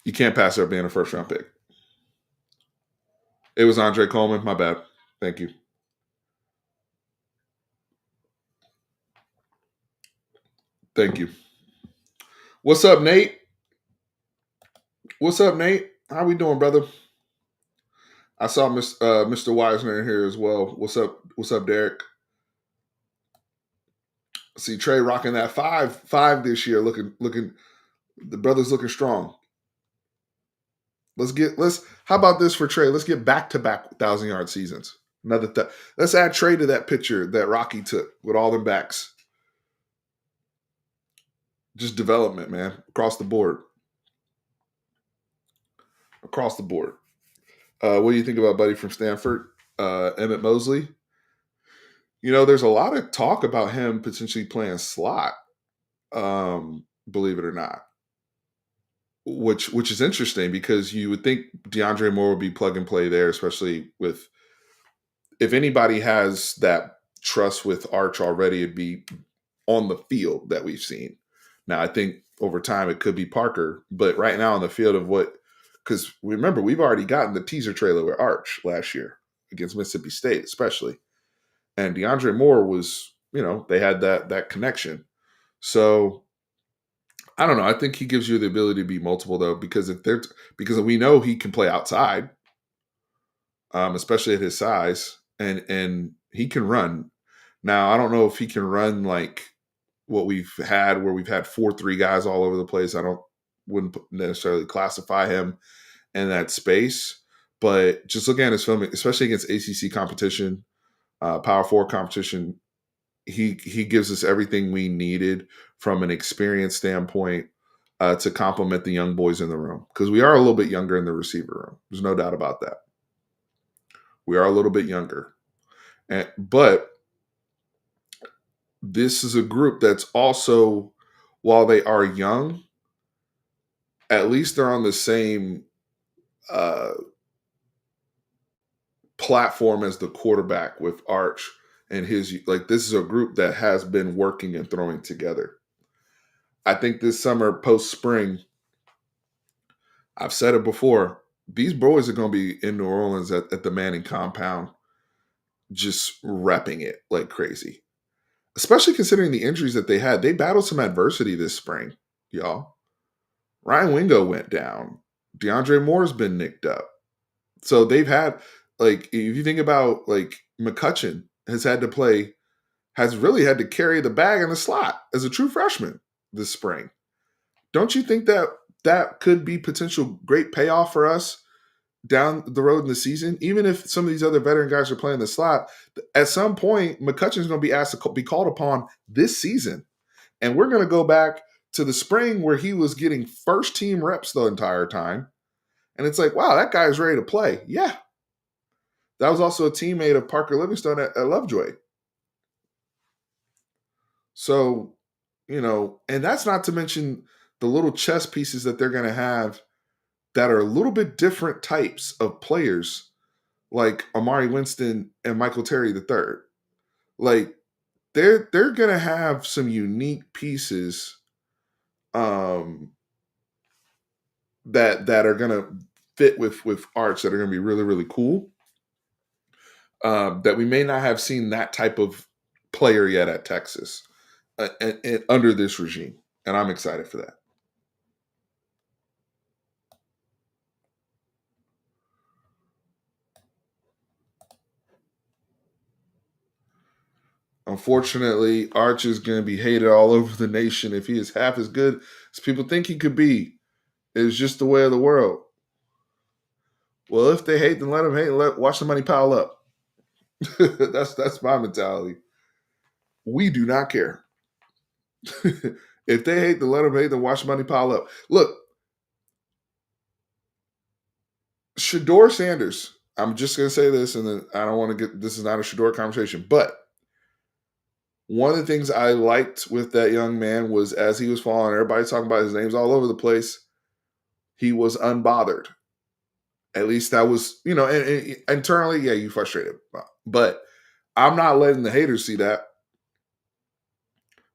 You can't pass up being a first round pick. It was Andre Coleman. My bad. Thank you. Thank you. What's up, Nate? What's up, Nate? How we doing, brother? I saw Mr. Wisner in here as well. What's up? What's up, Derek? See Trey rocking that five this year. Looking. The brother's looking strong. How about this for Trey? Let's get back-to-back 1,000-yard seasons. Let's add Trey to that picture that Rocky took with all them backs. Just development, man, across the board. Across the board. What do you think about Buddy from Stanford? Emmett Mosley. You know, there's a lot of talk about him potentially playing slot. Believe it or not. Which is interesting because you would think DeAndre Moore would be plug and play there, especially with if anybody has that trust with Arch already, it'd be on the field that we've seen. Now I think over time it could be Parker, but right now on the field of because remember we've already gotten the teaser trailer with Arch last year against Mississippi State, especially, and DeAndre Moore was, they had that connection. So I don't know. I think he gives you the ability to be multiple though, because because we know he can play outside, especially at his size, and he can run. Now I don't know if he can run like what we've had, where we've had 4-3 guys all over the place. I don't wouldn't necessarily classify him in that space, but just looking at his film, especially against ACC competition, Power Four competition, he gives us everything we needed from an experience standpoint to complement the young boys in the room, because we are a little bit younger in the receiver room. There's no doubt about that. We are a little bit younger, but this is a group that's also, while they are young, at least they're on the same uh, platform as the quarterback with Arch and his. Like, this is a group that has been working and throwing together. I think this summer, post spring, I've said it before, these boys are going to be in New Orleans at the Manning compound, just repping it like crazy. Especially considering the injuries that they had. They battled some adversity this spring, y'all. Ryan Wingo went down. DeAndre Moore's been nicked up. So they've had, like, if you think about, like, McCutcheon has really had to carry the bag in the slot as a true freshman this spring. Don't you think that that could be potential great payoff for us down the road in the season? Even if some of these other veteran guys are playing the slot, at some point, McCutcheon's going to be asked to be called upon this season. And we're going to go back to the spring where he was getting first team reps the entire time. And it's like, wow, that guy's ready to play. Yeah. That was also a teammate of Parker Livingstone at Lovejoy. So, and that's not to mention the little chess pieces that they're going to have that are a little bit different types of players, like Amari Winston and Michael Terry III. Like, they're going to have some unique pieces that are going to fit with Arch, that are going to be really, really cool. That we may not have seen that type of player yet at Texas and under this regime. And I'm excited for that. Unfortunately, Arch is going to be hated all over the nation if he is half as good as people think he could be. It's just the way of the world. Well, if they hate, then let them hate. Watch the money pile up. That's my mentality. We do not care. If they hate, then let them hate. Then watch the money pile up. Look, Shador Sanders. I'm just going to say this, and then I don't want to get. This is not a Shador conversation, but one of the things I liked with that young man was, as he was falling, everybody's talking about his names all over the place, he was unbothered. At least that was, and internally, yeah, you frustrated. But I'm not letting the haters see that.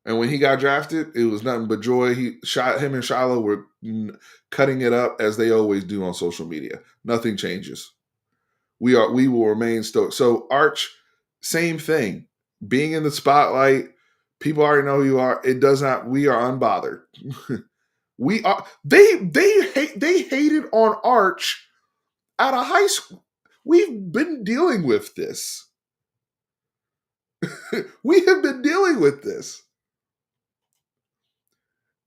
And when he got drafted, it was nothing but joy. Him and Shiloh were cutting it up as they always do on social media. Nothing changes. We will remain stoked. So Arch, same thing. Being in the spotlight, people already know who you are. It does not. We are unbothered. We are. They hated on Arch out of high school. We've been dealing with this. We have been dealing with this.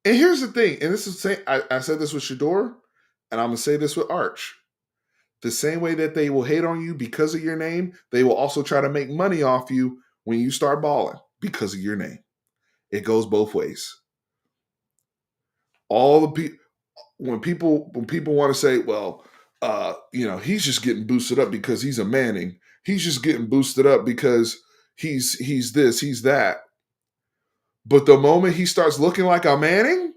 And here's the thing, and this is I said this with Shador, and I'm gonna say this with Arch. The same way that they will hate on you because of your name, they will also try to make money off you when you start balling because of your name. It goes both ways. All the people when people want to say, well, he's just getting boosted up because he's a Manning. He's just getting boosted up because he's this, he's that. But the moment he starts looking like a Manning,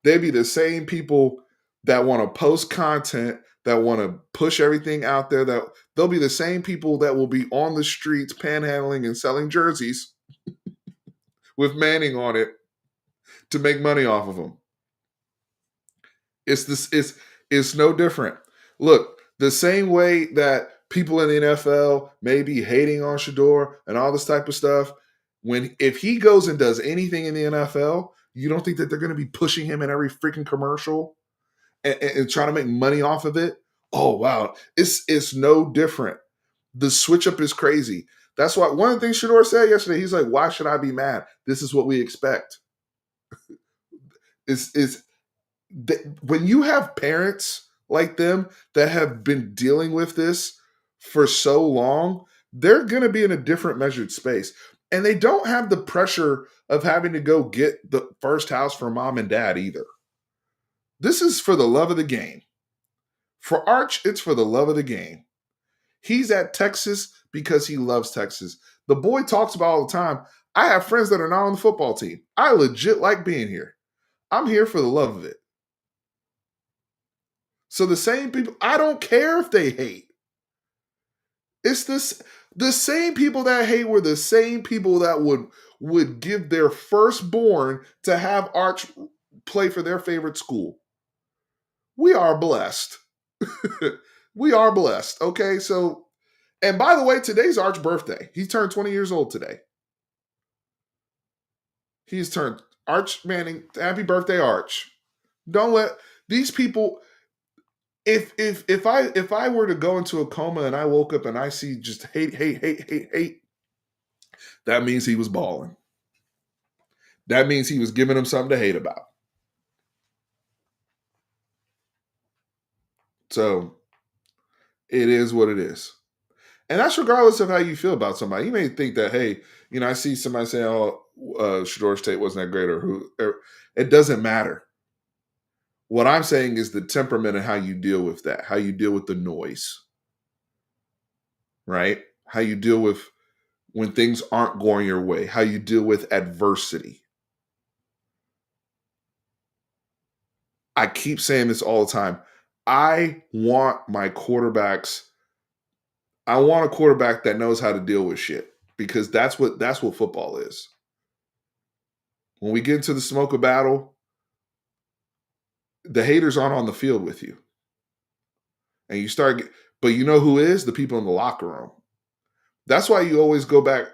they be the same people that want to post content, that want to push everything out there. That they'll be the same people that will be on the streets panhandling and selling jerseys with Manning on it to make money off of them. It's no different. Look, the same way that people in the NFL may be hating on Shador and all this type of stuff, if he goes and does anything in the NFL, You don't think that they're going to be pushing him in every freaking commercial and trying to make money off of it? Oh wow, it's no different. The switch up is crazy. That's why one of the things Shador said yesterday, he's like, "Why should I be mad? This is what we expect." Is when you have parents like them that have been dealing with this for so long, they're going to be in a different measured space. And they don't have the pressure of having to go get the first house for mom and dad either. This is for the love of the game. For Arch, it's for the love of the game. He's at Texas because he loves Texas. The boy talks about all the time. I have friends that are not on the football team. I legit like being here. I'm here for the love of it. So the same people, I don't care if they hate. It's this the same people that hate were the same people that would give their firstborn to have Arch play for their favorite school. We are blessed. We are blessed. Okay, so and by the way, today's Arch's birthday. He turned 20 years old today. He's turned Arch Manning. Happy birthday, Arch. Don't let these people if I were to go into a coma and I woke up and I see just hate, that means he was balling. That means he was giving him something to hate about. So it is what it is. And that's regardless of how you feel about somebody. You may think that, hey, I see somebody saying, oh, Shador Tate wasn't that great or who. It doesn't matter. What I'm saying is the temperament and how you deal with that, how you deal with the noise, right? How you deal with when things aren't going your way, how you deal with adversity. I keep saying this all the time. I want a quarterback that knows how to deal with shit because that's what football is. When we get into the smoke of battle, the haters aren't on the field with you. And but you know who is? The people in the locker room. That's why you always go back.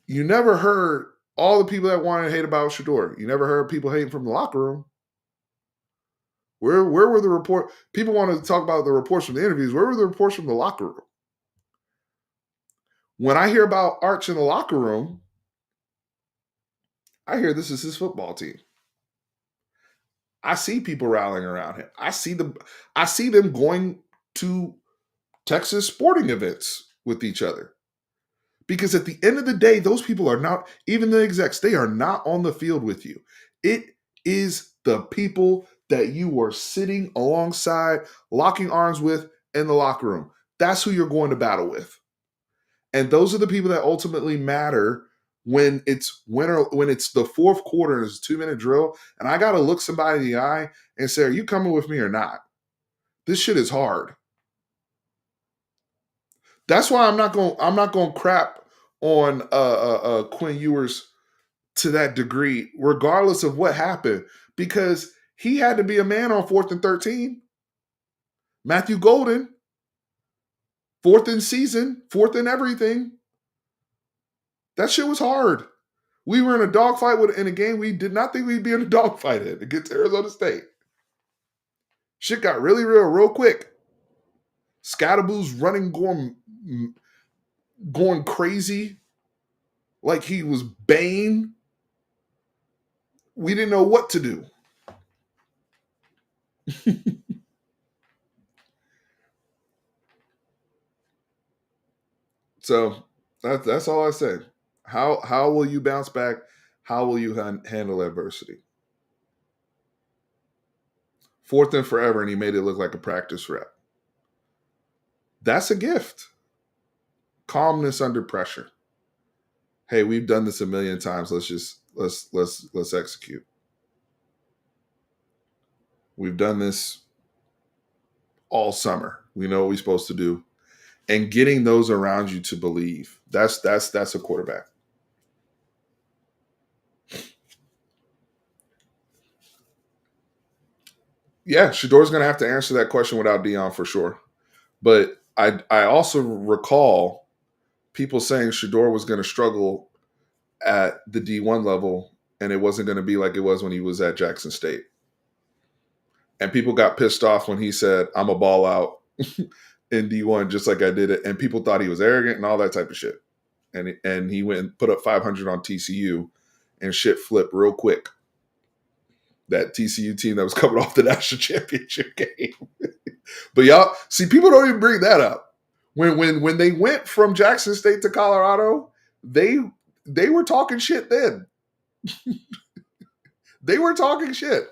You never heard all the people that wanted to hate about Shador. You never heard people hating from the locker room. Where were the report? People wanted to talk about the reports from the interviews. Where were the reports from the locker room? When I hear about Arch in the locker room, I hear this is his football team. I see people rallying around him. I see them going to Texas sporting events with each other. Because at the end of the day, those people are not, even the execs, they are not on the field with you. It is the people that you are sitting alongside, locking arms with in the locker room. That's who you're going to battle with. And those are the people that ultimately matter when it's the fourth quarter and it's a 2-minute drill. And I got to look somebody in the eye and say, are you coming with me or not? This shit is hard. That's why I'm not going to crap on Quinn Ewers to that degree, regardless of what happened, because he had to be a man on 4th and 13. Matthew Golden, 4th in season, 4th in everything. That shit was hard. We were in a dogfight in a game we did not think we'd be in a dogfight in against Arizona State. Shit got really real quick. Scatterboo's running, going crazy like he was Bane. We didn't know what to do. So that's all I say. How will you bounce back? How will you handle adversity? 4th and forever, and he made it look like a practice rep. That's a gift. Calmness under pressure. Hey, we've done this a million times. Let's execute. We've done this all summer. We know what we're supposed to do. And getting those around you to believe. That's a quarterback. Yeah, Shador's going to have to answer that question without Dion for sure. But I also recall people saying Shador was going to struggle at the D1 level and it wasn't going to be like it was when he was at Jackson State. And people got pissed off when he said, "I'm a ball out in D1 just like I did it," and people thought he was arrogant and all that type of shit. And he went and put up 500 on TCU, and shit flipped real quick. That TCU team that was coming off the national championship game. But y'all see, people don't even bring that up. When they went from Jackson State to Colorado, they were talking shit then. They were talking shit.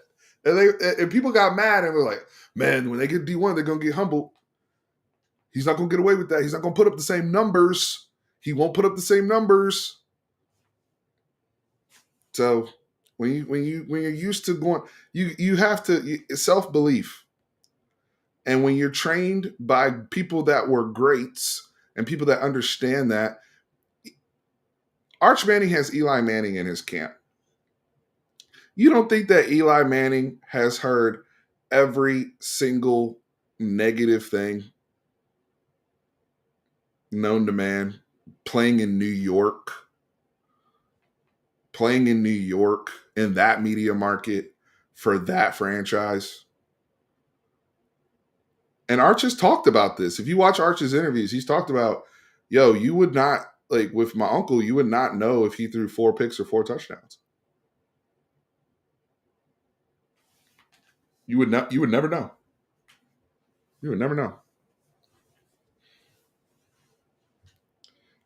And people got mad and were like, man, when they get D1, they're gonna get humbled. He's not gonna get away with that. He's not gonna put up the same numbers. He won't put up the same numbers. So when you're used to going, you have to self-belief. And when you're trained by people that were greats and people that understand that, Arch Manning has Eli Manning in his camp. You don't think that Eli Manning has heard every single negative thing known to man playing in New York in that media market for that franchise? And Arch has talked about this. If you watch Arch's interviews, he's talked about, yo, you would not, like with my uncle, you would not know if he threw 4 picks or 4 touchdowns. You would never know. You would never know.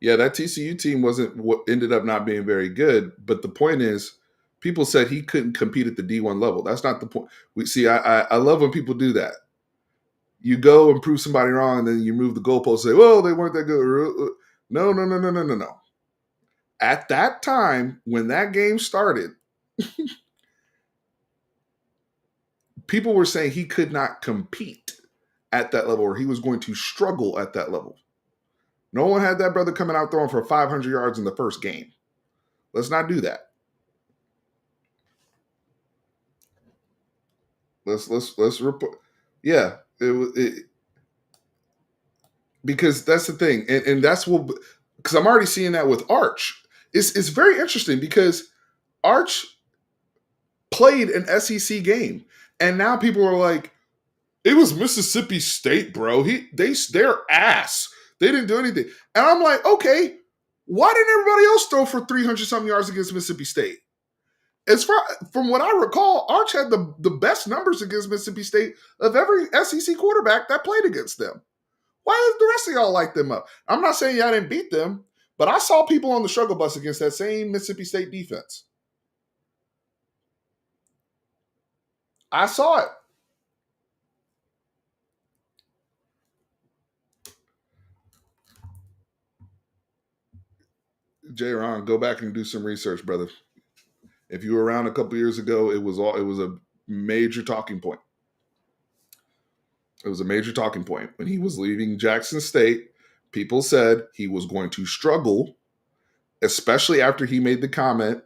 Yeah, that TCU team wasn't what ended up not being very good. But the point is, people said he couldn't compete at the D1 level. That's not the point. We see. I love when people do that. You go and prove somebody wrong, and then you move the goalpost. And say, well, they weren't that good. No. At that time, when that game started, people were saying he could not compete at that level, or he was going to struggle at that level. No one had that brother coming out throwing for 500 yards in the first game. Let's not do that. Let's report. Yeah, because that's the thing, and that's what, because I'm already seeing that with Arch. It's very interesting because Arch played an SEC game, and now people are like, it was Mississippi State, bro. They're ass. They didn't do anything, and I'm like, okay, why didn't everybody else throw for 300 something yards against Mississippi State? From what I recall, Arch had the best numbers against Mississippi State of every SEC quarterback that played against them. Why does the rest of y'all light them up? I'm not saying y'all didn't beat them, but I saw people on the struggle bus against that same Mississippi State defense. I saw it. J. Ron, go back and do some research, brother. If you were around a couple years ago, it was a major talking point. It was a major talking point. When he was leaving Jackson State, people said he was going to struggle, especially after he made the comment.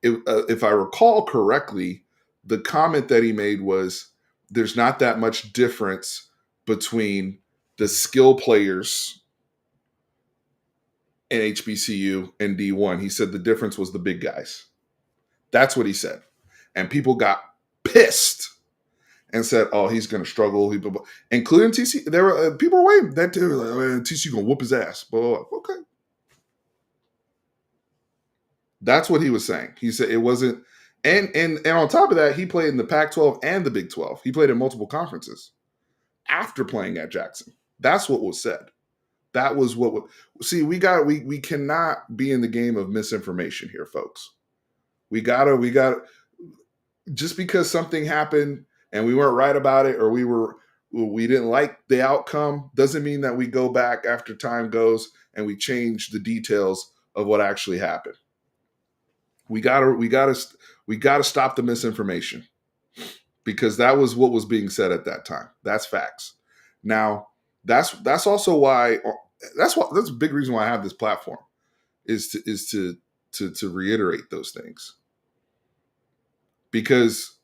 If I recall correctly, the comment that he made was, there's not that much difference between the skill players in HBCU and D1. He said the difference was the big guys. That's what he said. And people got pissed and said, "Oh, he's going to struggle." Including TC. There were people were waiting. That they were like, "Oh, man, TC going to whoop his ass." But okay, that's what he was saying. He said it wasn't. And on top of that, he played in the Pac-12 and the Big 12. He played in multiple conferences after playing at Jackson. That's what was said. That was what. See, we cannot be in the game of misinformation here, folks. We gotta. Just because something happened and we weren't right about it, or we didn't like the outcome, doesn't mean that we go back after time goes and we change the details of what actually happened. We gotta stop the misinformation, because that was what was being said at that time. That's facts. Now, that's also why that's a big reason why I have this platform, is to reiterate those things. Because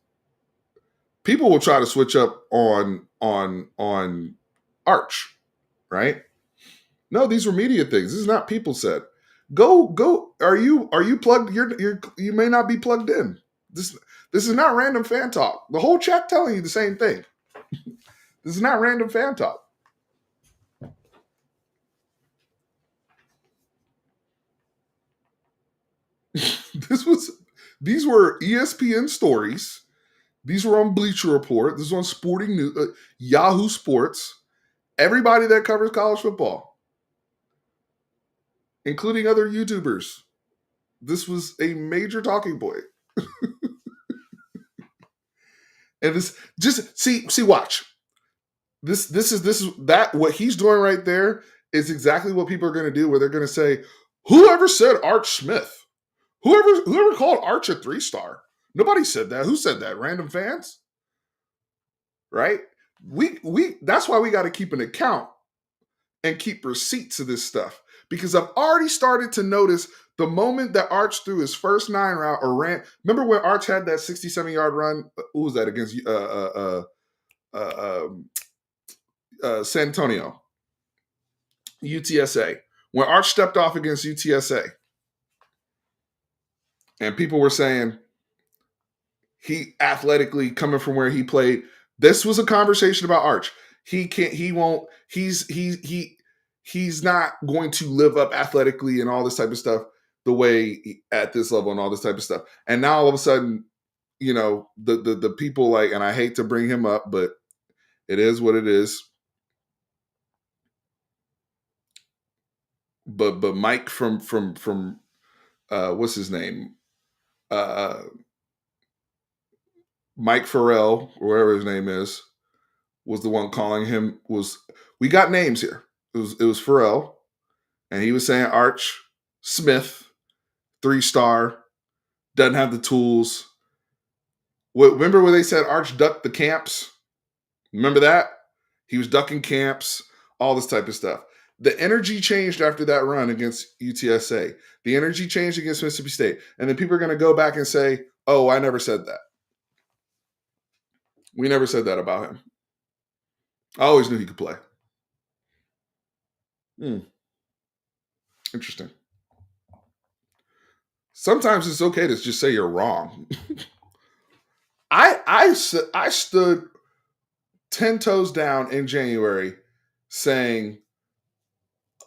people will try to switch up on Arch, right? No, these were media things. This is not people said. Go. Are you plugged? You may not be plugged in. This is not random fan talk. The whole chat telling you the same thing. This is not random fan talk. this was these were ESPN stories. These were on Bleacher Report. This was on Sporting News, Yahoo Sports. Everybody that covers college football, including other YouTubers. This was a major talking point. And this just watch. This is that what he's doing right there is exactly what people are going to do. Where they're going to say, "Whoever said Arch Smith? Whoever called Arch a 3-star? Nobody said that. Who said that? Random fans, right? We that's why we got to keep an account and keep receipts of this stuff because I've already started to notice the moment that Arch threw his first 9 route or ran. Remember when Arch had that 67-yard run? Who was that against? Uh, San Antonio, UTSA. When Arch stepped off against UTSA, and people were saying he athletically coming from where he played, this was a conversation about Arch. He can't. He won't. He's not going to live up athletically and all this type of stuff the way at this level and all this type of stuff. And now all of a sudden, the people like, and I hate to bring him up, but it is what it is. But Mike from what's his name? Mike Farrell, or whatever his name is, was the one calling him. We got names here? It was Farrell, and he was saying Arch Smith, 3-star, doesn't have the tools. Remember when they said Arch ducked the camps? Remember that? He was ducking camps, all this type of stuff. The energy changed after that run against UTSA. The energy changed against Mississippi State. And then people are going to go back and say, oh, I never said that. We never said that about him. I always knew he could play. Interesting. Sometimes it's okay to just say you're wrong. I stood 10 toes down in January saying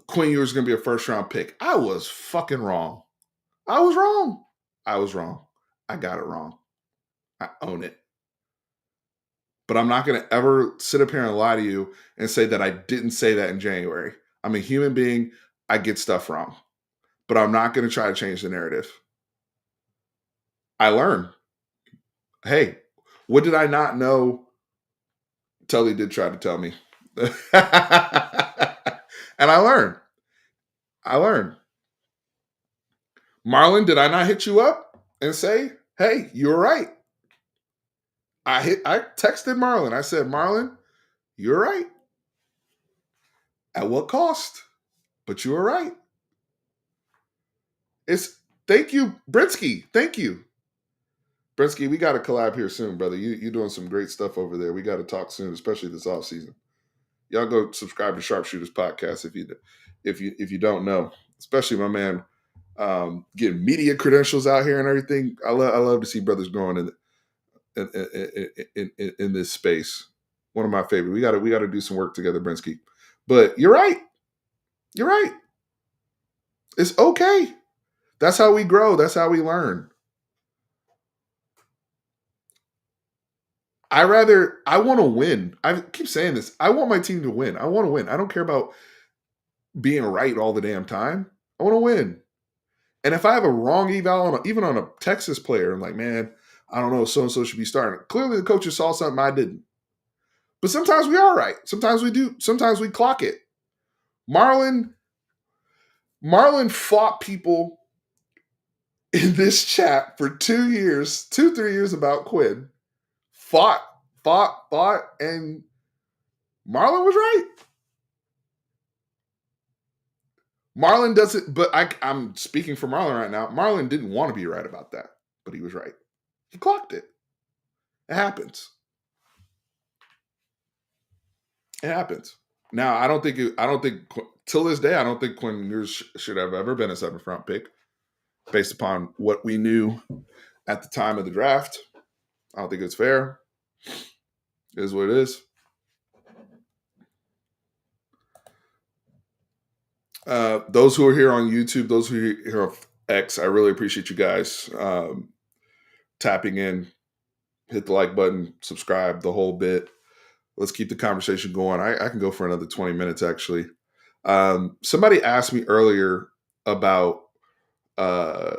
Quinn Ewers going to be a first-round pick. I was fucking wrong. I was wrong. I got it wrong. I own it. But I'm not going to ever sit up here and lie to you and say that I didn't say that in January. I'm a human being. I get stuff wrong. But I'm not going to try to change the narrative. I learn. Hey, what did I not know? Tully did try to tell me. And I learned. Marlon, did I not hit you up and say, hey, you were right? I texted Marlon. I said, Marlon, you're right. At what cost? But you were right. Thank you, Britsky. Thank you. Britsky, we got to collab here soon, brother. You're doing some great stuff over there. We got to talk soon, especially this off season. Y'all go subscribe to Sharpshooters Podcast if you don't know. Especially my man getting media credentials out here and everything. I love to see brothers growing in this space. One of my favorite. We got to do some work together, Brinsky. But you're right. It's okay. That's how we grow. That's how we learn. I want to win. I keep saying this. I want my team to win. I want to win. I don't care about being right all the damn time. I want to win. And if I have a wrong eval even on a Texas player, I'm like, man, I don't know, so-and-so should be starting. Clearly the coaches saw something I didn't. But sometimes we are right. Sometimes we do. Sometimes we clock it. Marlon fought people in this chat for 3 years about Quinn. Fought, and Marlon was right. Marlon doesn't, but I'm speaking for Marlon right now. Marlon didn't want to be right about that, but he was right. He clocked it. It happens. Now, I don't think till this day, I don't think Quinn Ewers should have ever been a 7th-round pick based upon what we knew at the time of the draft. I don't think it's fair. It is what it is. Those who are here on YouTube, those who are here on X, I really appreciate you guys tapping in. Hit the like button, subscribe, the whole bit. Let's keep the conversation going. I can go for another 20 minutes, actually. Somebody asked me earlier about uh,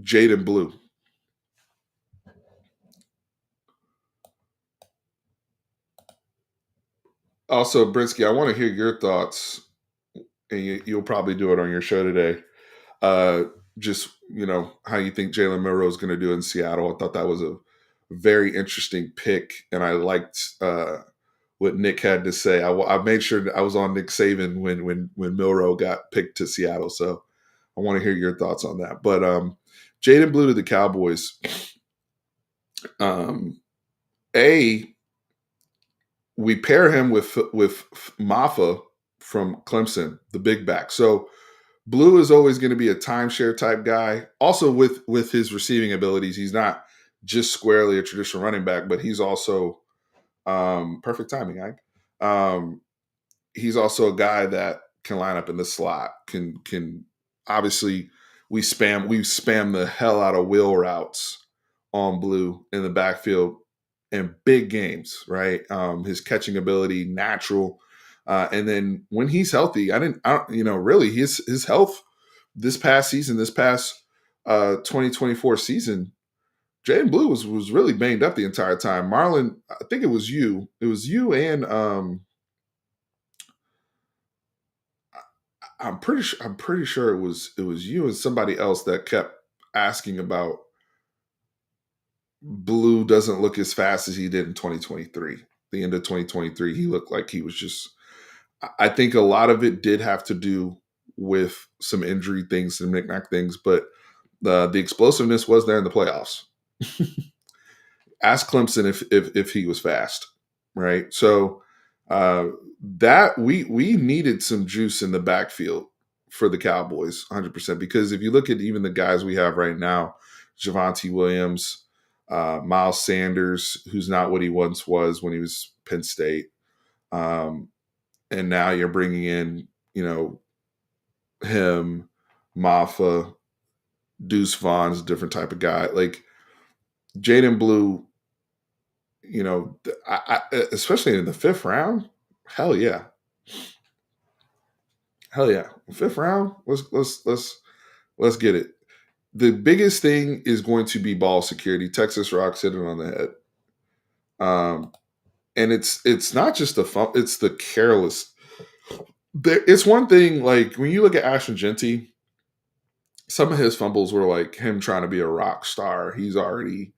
Jaden Blue. Also, Brinsky, I want to hear your thoughts, and you'll probably do it on your show today. Uh, just, how you think Jalen Milroe is going to do in Seattle. I thought that was a very interesting pick, and I liked what Nick had to say. I made sure that I was on Nick Saban when Milroe got picked to Seattle, so I want to hear your thoughts on that. But Jaden Blue to the Cowboys. We pair him with Maffa from Clemson, the big back. So Blue is always going to be a timeshare type guy. Also with his receiving abilities, he's not just squarely a traditional running back, but he's also perfect timing, Ike. He's also a guy that can line up in the slot. Can obviously we spam the hell out of wheel routes on Blue in the backfield in big games, right? His catching ability, natural. And then when he's healthy, really his health this past season, this past 2024 season, Jaden Blue was really banged up the entire time. Marlon, I think it was you. It was you and I'm pretty sure it was you and somebody else that kept asking about Blue doesn't look as fast as he did in 2023. The end of 2023, he looked like he was just. I think a lot of it did have to do with some injury things, some knick-knack things, but the explosiveness was there in the playoffs. Ask Clemson if he was fast, right? So that we needed some juice in the backfield for the Cowboys, 100%. Because if you look at even the guys we have right now, Javonte Williams, Miles Sanders, who's not what he once was when he was Penn State, and now you're bringing in, him, Maffa, Deuce Vaughn's a different type of guy. Like Jaden Blue, especially in the 5th round, hell yeah, 5th round, let's get it. The biggest thing is going to be ball security. Texas Rock sitting on the head, and it's not just the fun; it's the careless. It's one thing like when you look at Ashton Genty, some of his fumbles were like him trying to be a rock star. He's already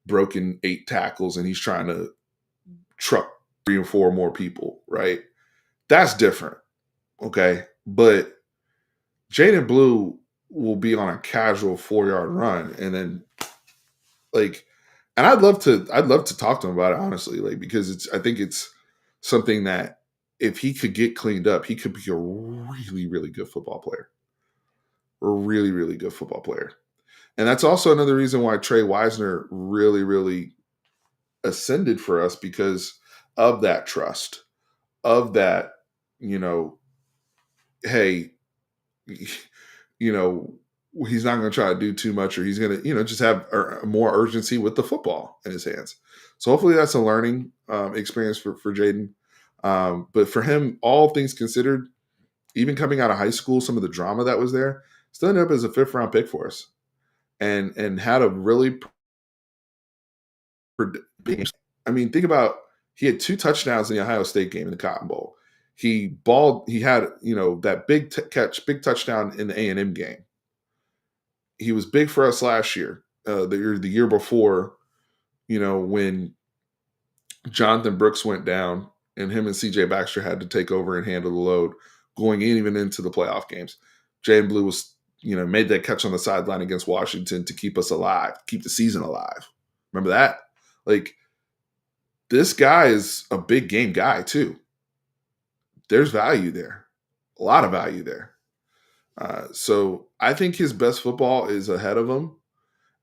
broken 8 tackles and he's trying to truck 3 or 4 more people, right? That's different. Okay. But Jaden Blue will be on a casual 4-yard run and then and I'd love to talk to him about it, honestly, because I think it's something that if he could get cleaned up, he could be a really, really good football player. A really, really good football player. And that's also another reason why Trey Wisner really, really ascended for us because of that trust, of that, hey, he's not going to try to do too much or he's going to, just have more urgency with the football in his hands. So hopefully that's a learning experience for Jaden. But for him, all things considered, even coming out of high school, some of the drama that was there, still ended up as a 5th-round pick for us. And had a really big. I mean, think about he had 2 touchdowns in the Ohio State game in the Cotton Bowl. He had that big big touchdown in the A&M game. He was big for us last year, the year before, when Jonathan Brooks went down and him and CJ Baxter had to take over and handle the load going in even into the playoff games. Jaden Blue was, made that catch on the sideline against Washington to keep us alive, keep the season alive. Remember that? Like, this guy is a big game guy too. there's value there, a lot of value there. So I think his best football is ahead of him.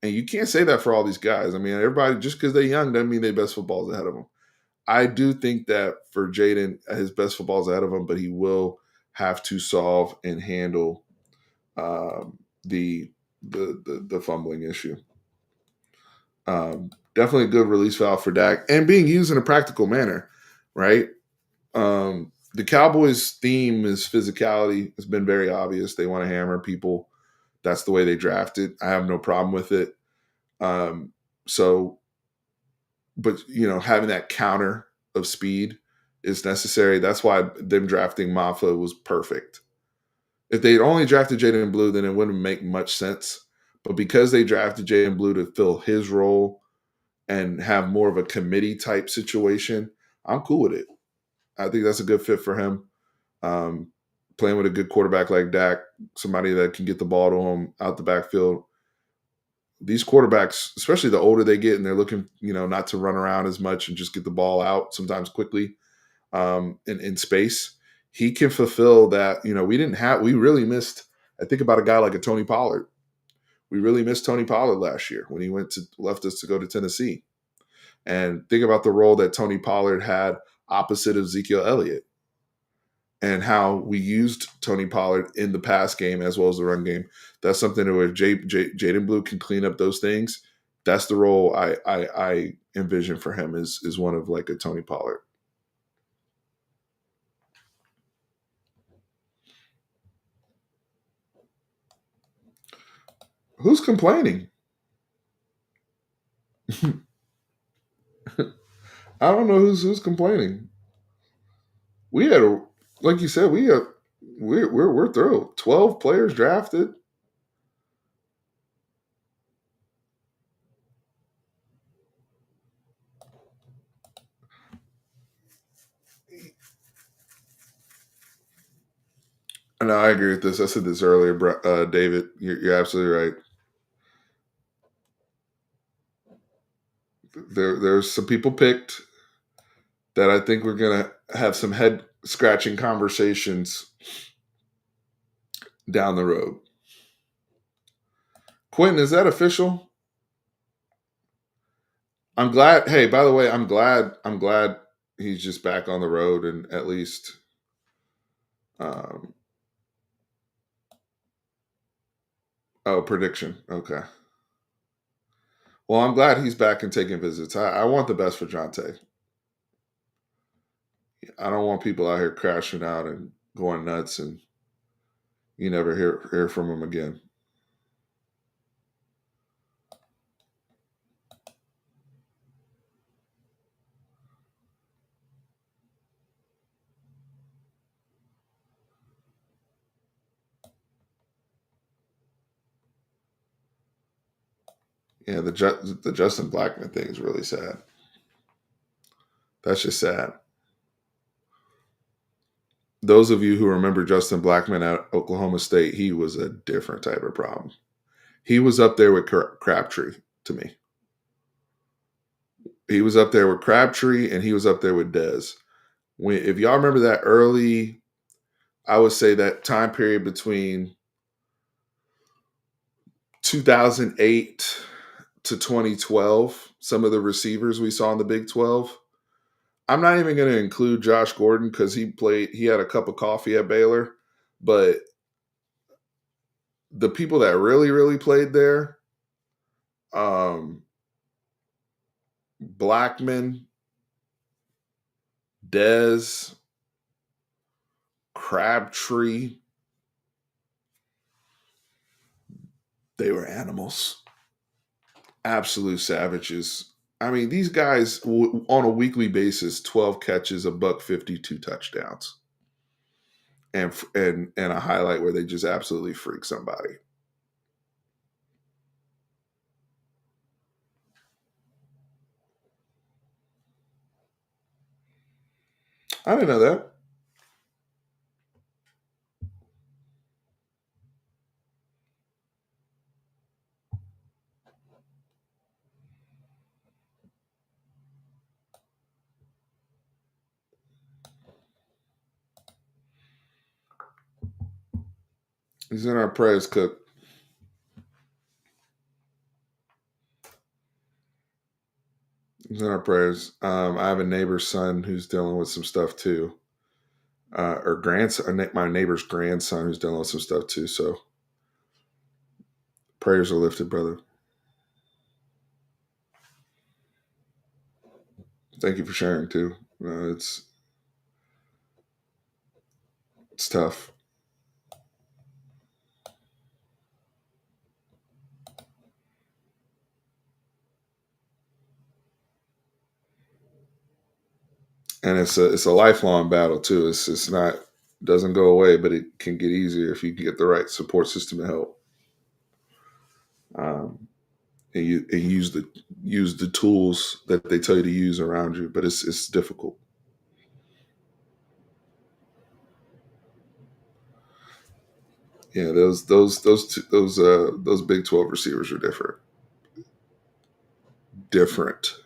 And you can't say that for all these guys. I mean, everybody, just because they're young doesn't mean their best football is ahead of them. I do think that for Jaden, his best football is ahead of him, but he will have to solve and handle um, the, the fumbling issue. Definitely a good release valve for Dak and being used in a practical manner, right? The Cowboys' theme is physicality. It's been very obvious. They want to hammer people. That's the way they drafted. I have no problem with it. Um, so, but having that counter of speed is necessary. That's why them drafting Mafa was perfect. If they'd only drafted Jaden Blue, then it wouldn't make much sense. But because they drafted Jaden Blue to fill his role and have more of a committee type situation, I'm cool with it. I think that's a good fit for him. Um, Playing with a good quarterback like Dak, somebody that can get the ball to him out the backfield. These quarterbacks, especially the older they get and they're looking, not to run around as much and just get the ball out sometimes quickly in space, he can fulfill that. We really missed, I think about a guy like a Tony Pollard. We really missed Tony Pollard last year when he left us to go to Tennessee. And think about the role that Tony Pollard had opposite of Ezekiel Elliott and how we used Tony Pollard in the pass game as well as the run game. That's something that if Jaden Blue can clean up those things, that's the role I envision for him is one of like a Tony Pollard. Who's complaining? I don't know who's complaining. We had like you said, we're thrilled. 12 players drafted. And I agree with this. I said this earlier, David. You're absolutely right. There's some people picked that I think we're gonna have some head scratching conversations down the road. Quentin, is that official? I'm glad. Hey, by the way, I'm glad. He's just back on the road and at least. Um, Prediction. Okay. Well, I'm glad he's back and taking visits. I want the best for Jonte. I don't want people out here crashing out and going nuts, and you never hear from him again. Yeah, the Justin Blackman thing is really sad. That's just sad. Those of you who remember Justin Blackman at Oklahoma State, he was a different type of problem. He was up there with Crabtree to me. He was up there with Crabtree, and he was up there with Dez. If y'all remember that early, I would say that time period between 2008 to 2012, some of the receivers we saw in the Big 12. I'm not even going to include Josh Gordon because he had a cup of coffee at Baylor, but the people that really, really played there, um, Blackman, Dez, Crabtree, they were animals, absolute savages. I mean, these guys on a weekly basis, 12 catches, a buck 52 touchdowns, and a highlight where they just absolutely freak somebody. I didn't know that. He's in our prayers, Cook. He's in our prayers. I have a neighbor's son who's dealing with some stuff too, or grandson. My neighbor's grandson who's dealing with some stuff too. So prayers are lifted, brother. Thank you for sharing too. It's tough. And it's a lifelong battle too. It's not doesn't go away, but it can get easier if you can get the right support system to help. Um, and use the tools that they tell you to use around you, but it's difficult. Yeah, those Big 12 receivers are different. Different.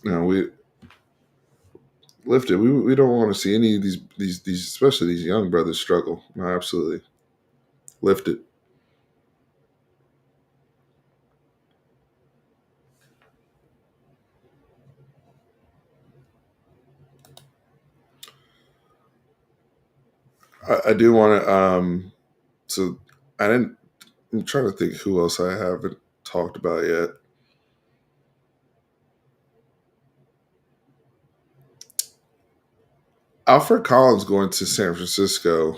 We lifted. We don't want to see any of these especially these young brothers struggle. No, absolutely lifted. I do want to. So I didn't. I'm trying to think who else I haven't talked about yet. Alfred Collins going to San Francisco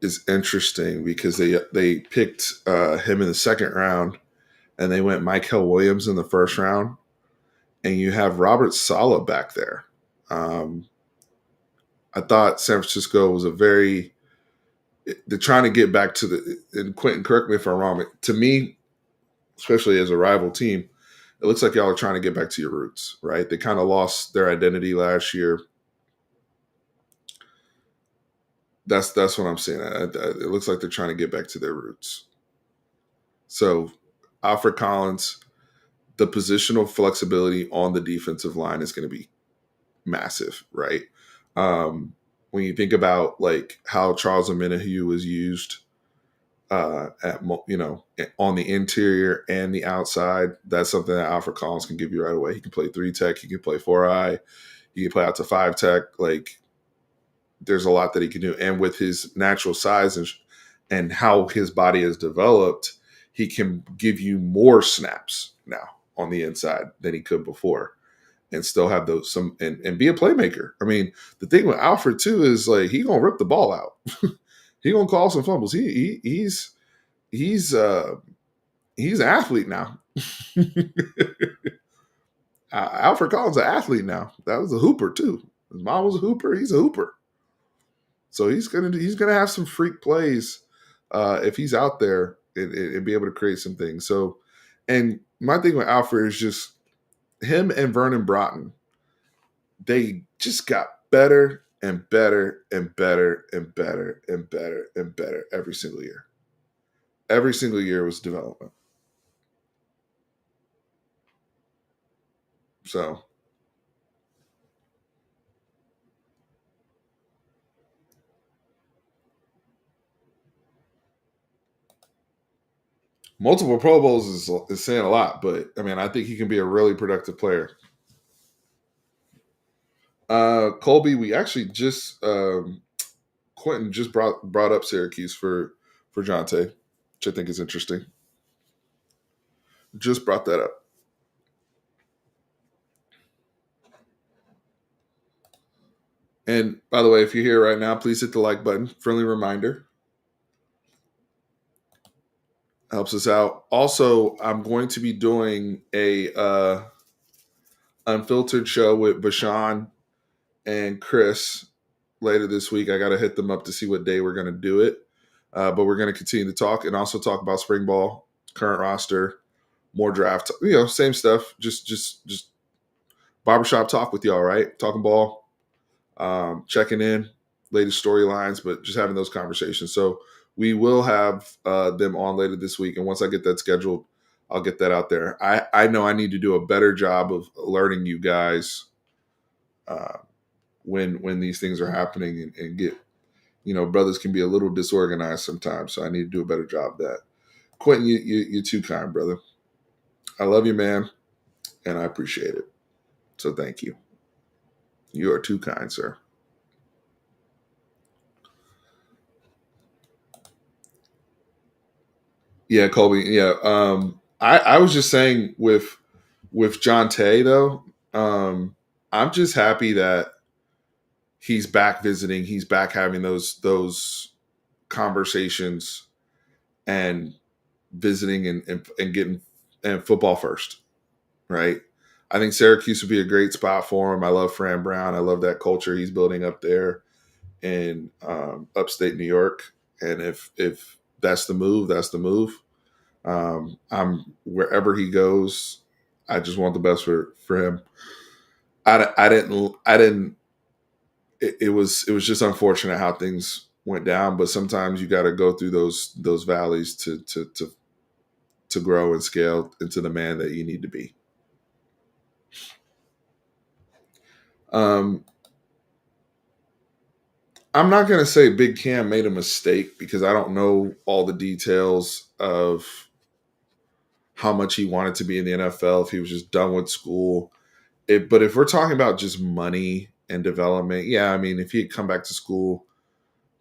is interesting because they picked him in the second round, and they went Michael Williams in the first round, and you have Robert Sala back there. Um, I thought San Francisco was a very they're trying to get back to the and Quentin, correct me if I'm wrong, but to me, especially as a rival team, it looks like y'all are trying to get back to your roots, right? They kind of lost their identity last year. That's what I'm saying. It looks like they're trying to get back to their roots. So Alfred Collins, the positional flexibility on the defensive line is going to be massive, right? When you think about like how Charles Omenihu was used on the interior and the outside, that's something that Alfred Collins can give you right away. He can play 3 tech, he can play 4 eye, he can play out to 5 tech. Like there's a lot that he can do, and with his natural size and how his body is developed, he can give you more snaps now on the inside than he could before, and still have those and be a playmaker. I mean, the thing with Alfred too is like he gonna rip the ball out. He gonna call some fumbles. He's he's an athlete now. Alfred Collins an athlete now. That was a hooper too. His mom was a hooper. He's a hooper. So he's gonna have some freak plays if he's out there and be able to create some things. So, and my thing with Alfred is just him and Vernon Broughton. They just got better and better and better and better and better and better every single year. Every single year was development. So multiple Pro Bowls is saying a lot, but I mean, I think he can be a really productive player. Colby, we actually just Quentin just brought up Syracuse for Jonte, which I think is interesting. Just brought that up. And by the way, if you're here right now, please hit the like button. Friendly reminder helps us out. Also, I'm going to be doing a unfiltered show with Bashan and Chris later this week. I got to hit them up to see what day we're going to do it. But we're going to continue to talk and also talk about spring ball, current roster, more draft, same stuff. Just barbershop talk with y'all, right? Talking ball, checking in, latest storylines, but just having those conversations. So we will have them on later this week, and once I get that scheduled, I'll get that out there. I know I need to do a better job of alerting you guys uh, when these things are happening, and get brothers can be a little disorganized sometimes, so I need to do a better job of that. Quentin, you're too kind, brother. I love you, man, and I appreciate it. So thank you. You are too kind, sir. Yeah, Colby. Yeah. I was just saying with John Tay though, I'm just happy that he's back visiting, he's back having those conversations and visiting and getting and football first, right? I think Syracuse would be a great spot for him. I love Fran Brown. I love that culture he's building up there in upstate New York. And if that's the move, that's the move. I'm wherever he goes. I just want the best for him. I didn't. It was just unfortunate how things went down. But sometimes you got to go through those valleys to grow and scale into the man that you need to be. Um, I'm not going to say Big Cam made a mistake because I don't know all the details of how much he wanted to be in the NFL, if he was just done with school. But if we're talking about just money and development, yeah, I mean, if he had come back to school,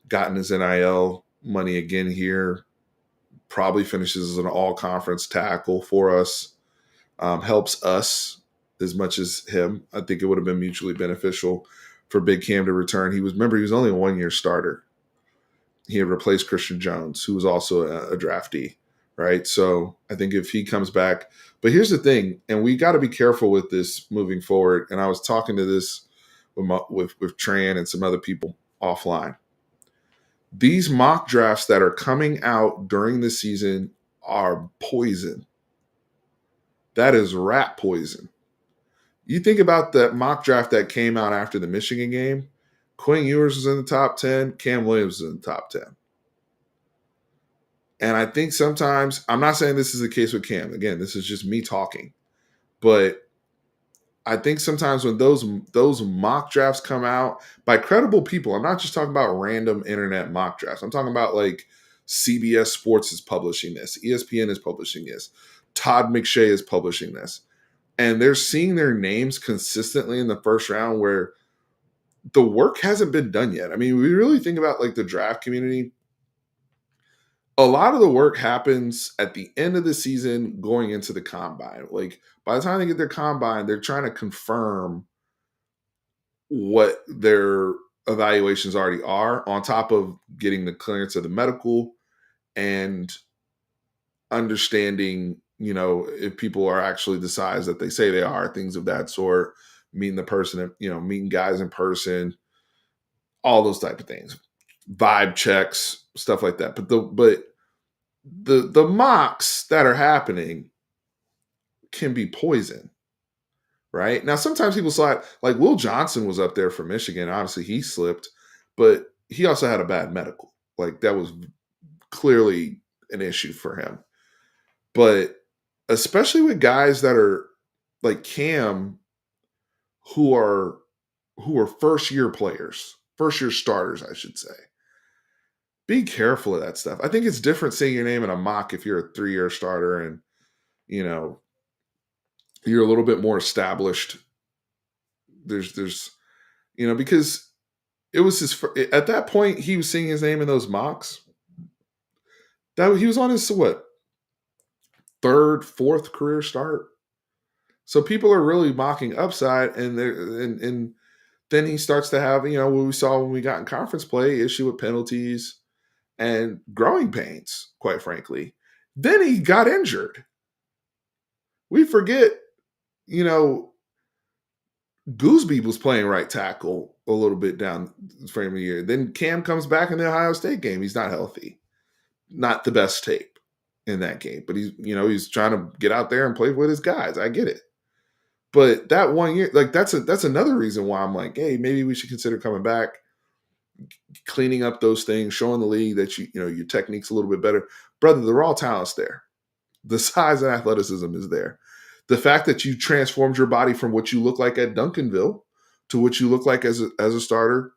gotten his NIL money again here, probably finishes as an all conference tackle for us, helps us as much as him. I think it would have been mutually beneficial for Big Cam to return. He was only a 1 year starter. He had replaced Christian Jones, who was also a draftee, right? So I think if he comes back, but here's the thing, and we got to be careful with this moving forward. And I was talking to this with Tran and some other people offline. These mock drafts that are coming out during the season are poison. That is rat poison. You think about that mock draft that came out after the Michigan game. Quinn Ewers was in the top 10. Cam Williams was in the top 10. And I think sometimes, I'm not saying this is the case with Cam. Again, this is just me talking. But I think sometimes when those mock drafts come out by credible people, I'm not just talking about random internet mock drafts. I'm talking about like CBS Sports is publishing this, ESPN is publishing this, Todd McShay is publishing this. And they're seeing their names consistently in the first round where the work hasn't been done yet. I mean, we really think about like the draft community. A lot of the work happens at the end of the season going into the combine. Like by the time they get their combine, they're trying to confirm what their evaluations already are, on top of getting the clearance of the medical and understanding, if people are actually the size that they say they are, things of that sort, meeting the person, meeting guys in person, all those type of things, vibe checks, stuff like that. But the mocks that are happening can be poison, right? Now, sometimes people slide, like Will Johnson was up there for Michigan. Obviously, he slipped, but he also had a bad medical. Like that was clearly an issue for him. But especially with guys that are like Cam, who are first year players, first year starters, I should say. Be careful of that stuff. I think it's different saying your name in a mock if you're a 3 year starter and you know you're a little bit more established. There's because it was at that point he was seeing his name in those mocks. That he was on his what, third, fourth career start. So people are really mocking upside, and then he starts to have what we saw when we got in conference play, issue with penalties and growing pains. Quite frankly, then he got injured. We forget, you know, Gooseby was playing right tackle a little bit down the frame of the year. Then Cam comes back in the Ohio State game. He's not healthy. Not the best tape. in that game. But he's trying to get out there and play with his guys. I get it. But that 1 year, like that's another reason why I'm like, hey, maybe we should consider coming back, cleaning up those things, showing the league that your technique's a little bit better. Brother, the raw talent's there. The size and athleticism is there. The fact that you transformed your body from what you look like at Duncanville to what you look like as a starter,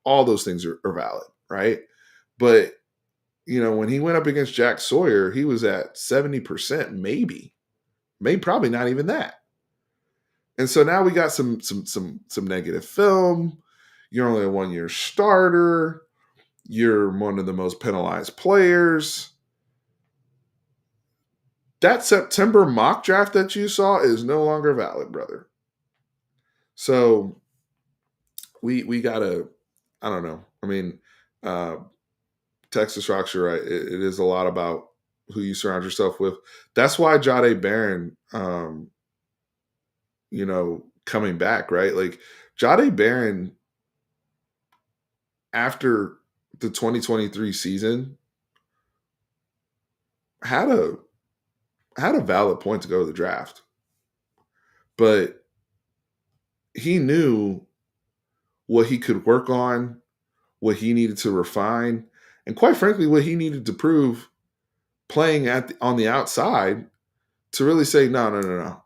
all those things are valid, right? But when he went up against Jack Sawyer, he was at 70%, maybe probably not even that. And so now we got some negative film. You're only a 1-year starter. You're one of the most penalized players. That September mock draft that you saw is no longer valid, brother. So we gotta, I don't know. I mean, Texas Rocks, you're right. It is a lot about who you surround yourself with. That's why Jahdae Barron, coming back, right? Like Jahdae Barron, after the 2023 season, had a valid point to go to the draft, but he knew what he could work on, what he needed to refine, and quite frankly, what he needed to prove playing on the outside to really say, no, no, no, no.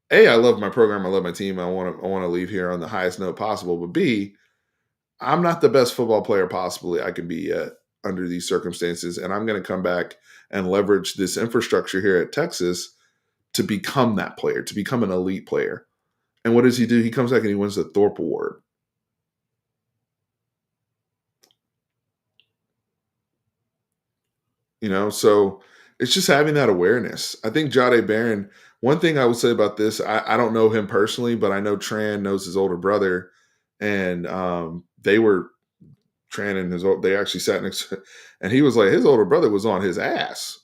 A, I love my program, I love my team, I want to leave here on the highest note possible. But B, I'm not the best football player possibly I can be yet under these circumstances, and I'm going to come back and leverage this infrastructure here at Texas to become that player, to become an elite player. And what does he do? He comes back and he wins the Thorpe Award. So it's just having that awareness. I think Jahdae Barron, one thing I would say about this, I don't know him personally, but I know Tran knows his older brother, and Tran and they actually sat next to, and he was like, his older brother was on his ass.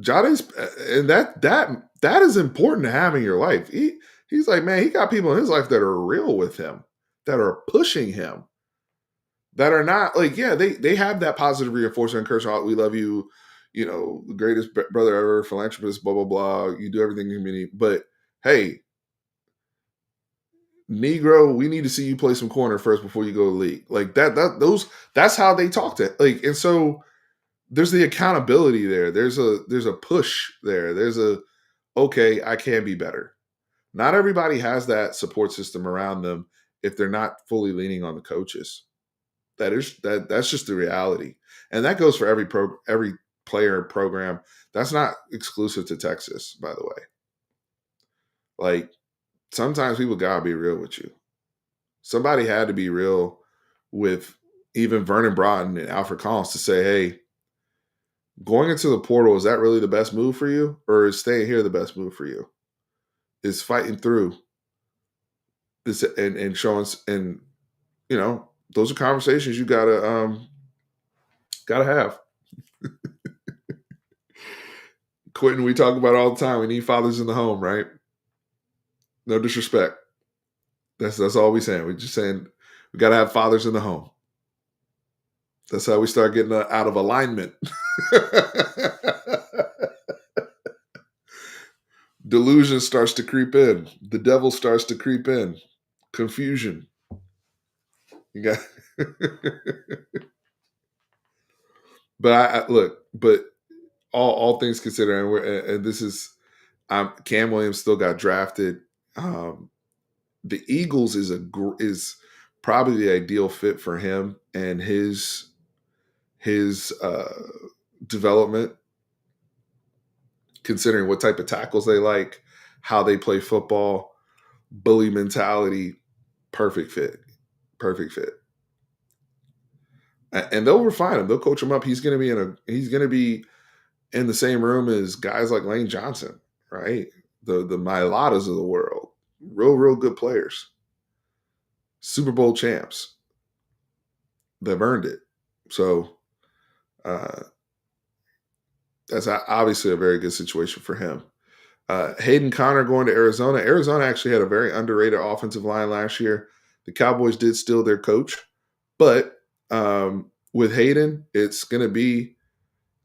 Jade's, and that is important to have in your life. He's like, man, he got people in his life that are real with him, that are pushing him, that are not like, yeah, they have that positive reinforcement. Kershaw, we love you, the greatest brother ever, philanthropist, blah blah blah. You do everything in the community, but hey, Negro, we need to see you play some corner first before you go to the league. Like that's how they talk to, like, and so there's the accountability there. There's a push there. There's okay, I can be better. Not everybody has that support system around them if they're not fully leaning on the coaches. That's just the reality. And that goes for every player program. That's not exclusive to Texas, by the way. Like, sometimes people gotta be real with you. Somebody had to be real with even Vernon Broughton and Alfred Collins to say, hey, going into the portal, is that really the best move for you? Or is staying here the best move for you? Is fighting through this and showing, and those are conversations you gotta have. Quentin, we talk about it all the time. We need fathers in the home, right? No disrespect. That's all we saying. We're just saying we gotta have fathers in the home. That's how we start getting out of alignment. Delusion starts to creep in. The devil starts to creep in. Confusion. You got, but I look. But all things considered, and this is, Cam Williams still got drafted. The Eagles is probably the ideal fit for him and his development, considering what type of tackles they like, how they play football, bully mentality. Perfect fit. And they'll refine him. They'll coach him up. He's going to be in the same room as guys like Lane Johnson, right? The Mailatas of the world, real good players, Super Bowl champs. They've earned it. So that's obviously a very good situation for him. Hayden Connor going to Arizona. Arizona actually had a very underrated offensive line last year. The Cowboys did steal their coach, but with Hayden, it's going to be,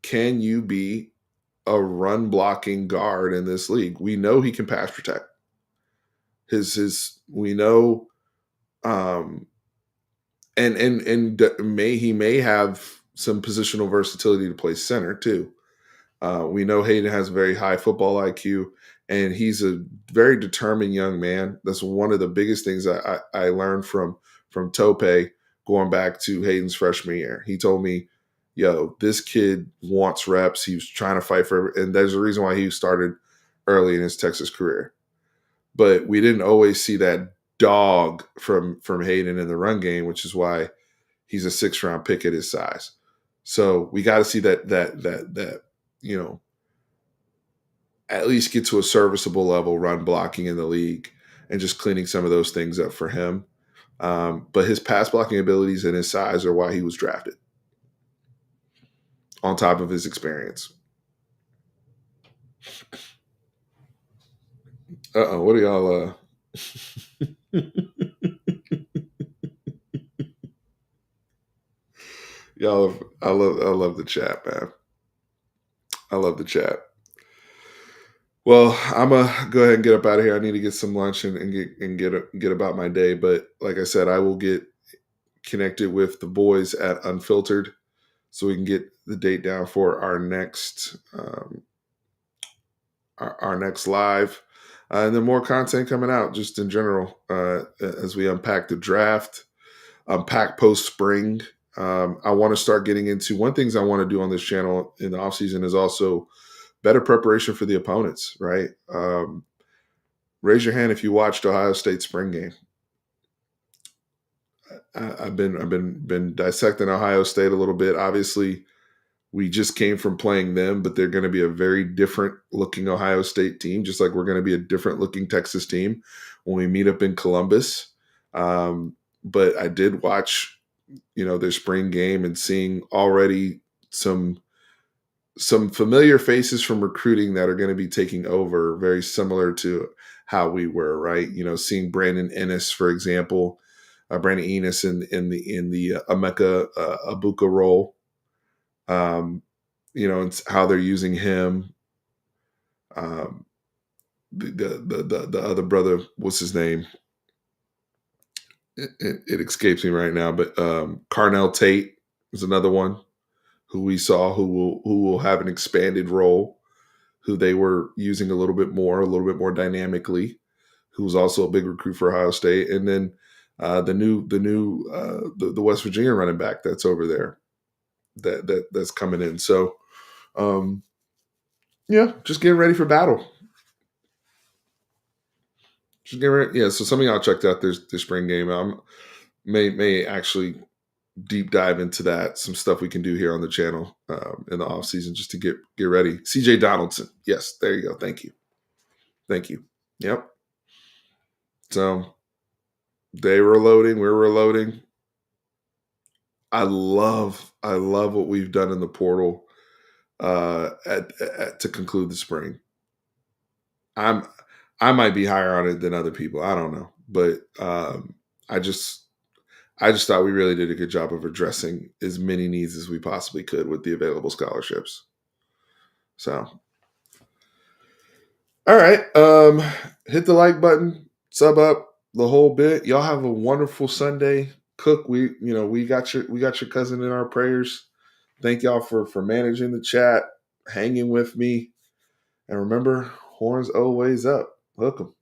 can you be a run blocking guard in this league? We know he can pass protect. His we know, um, and he may have some positional versatility to play center too. We know Hayden has a very high football IQ, and he's a very determined young man. That's one of the biggest things I learned from Tope going back to Hayden's freshman year. He told me, "Yo, this kid wants reps. He was trying to fight for, and there's a reason why he started early in his Texas career." But we didn't always see that dog from Hayden in the run game, which is why he's a 6th-round pick at his size. So we got to see that you know, at least get to a serviceable level run blocking in the league and just cleaning some of those things up for him. But his pass blocking abilities and his size are why he was drafted, on top of his experience. What are y'all? Y'all, I love the chat, man. I love the chat. Well, I'm gonna go ahead and get up out of here. I need to get some lunch and get about my day. But like I said, I will get connected with the boys at Unfiltered so we can get the date down for our next our next live, and then more content coming out just in general as we unpack the draft, unpack post spring. I want to start getting into one things I want to do on this channel in the offseason is also better preparation for the opponents, right? Raise your hand if you watched Ohio State spring game. I've been dissecting Ohio State a little bit. Obviously, we just came from playing them, but they're going to be a very different looking Ohio State team, just like we're going to be a different looking Texas team when we meet up in Columbus. But I did watch, their spring game and seeing already some familiar faces from recruiting that are going to be taking over, very similar to how we were, right? Seeing Brandon Ennis, for example, Brandon Enos in the Emeka Abuka role, and how they're using him. The other brother, what's his name? It escapes me right now, but Carnell Tate is another one who we saw who will have an expanded role, who they were using a little bit more dynamically, who was also a big recruit for Ohio State, and then the West Virginia running back that's over there that's coming in. So, just getting ready for battle. Just getting ready. Yeah. So some of y'all checked out their spring game. May actually deep dive into that. Some stuff we can do here on the channel in the off season just to get ready. CJ Donaldson. Yes, there you go. Thank you. Yep. So they were loading. We were loading. I love what we've done in the portal to conclude the spring. I might be higher on it than other people. I don't know, but I just thought we really did a good job of addressing as many needs as we possibly could with the available scholarships. So, all right, hit the like button, sub up, the whole bit. Y'all have a wonderful Sunday. Cook, we got your cousin in our prayers. Thank y'all for managing the chat, hanging with me, and remember, horns always up. Hook 'em.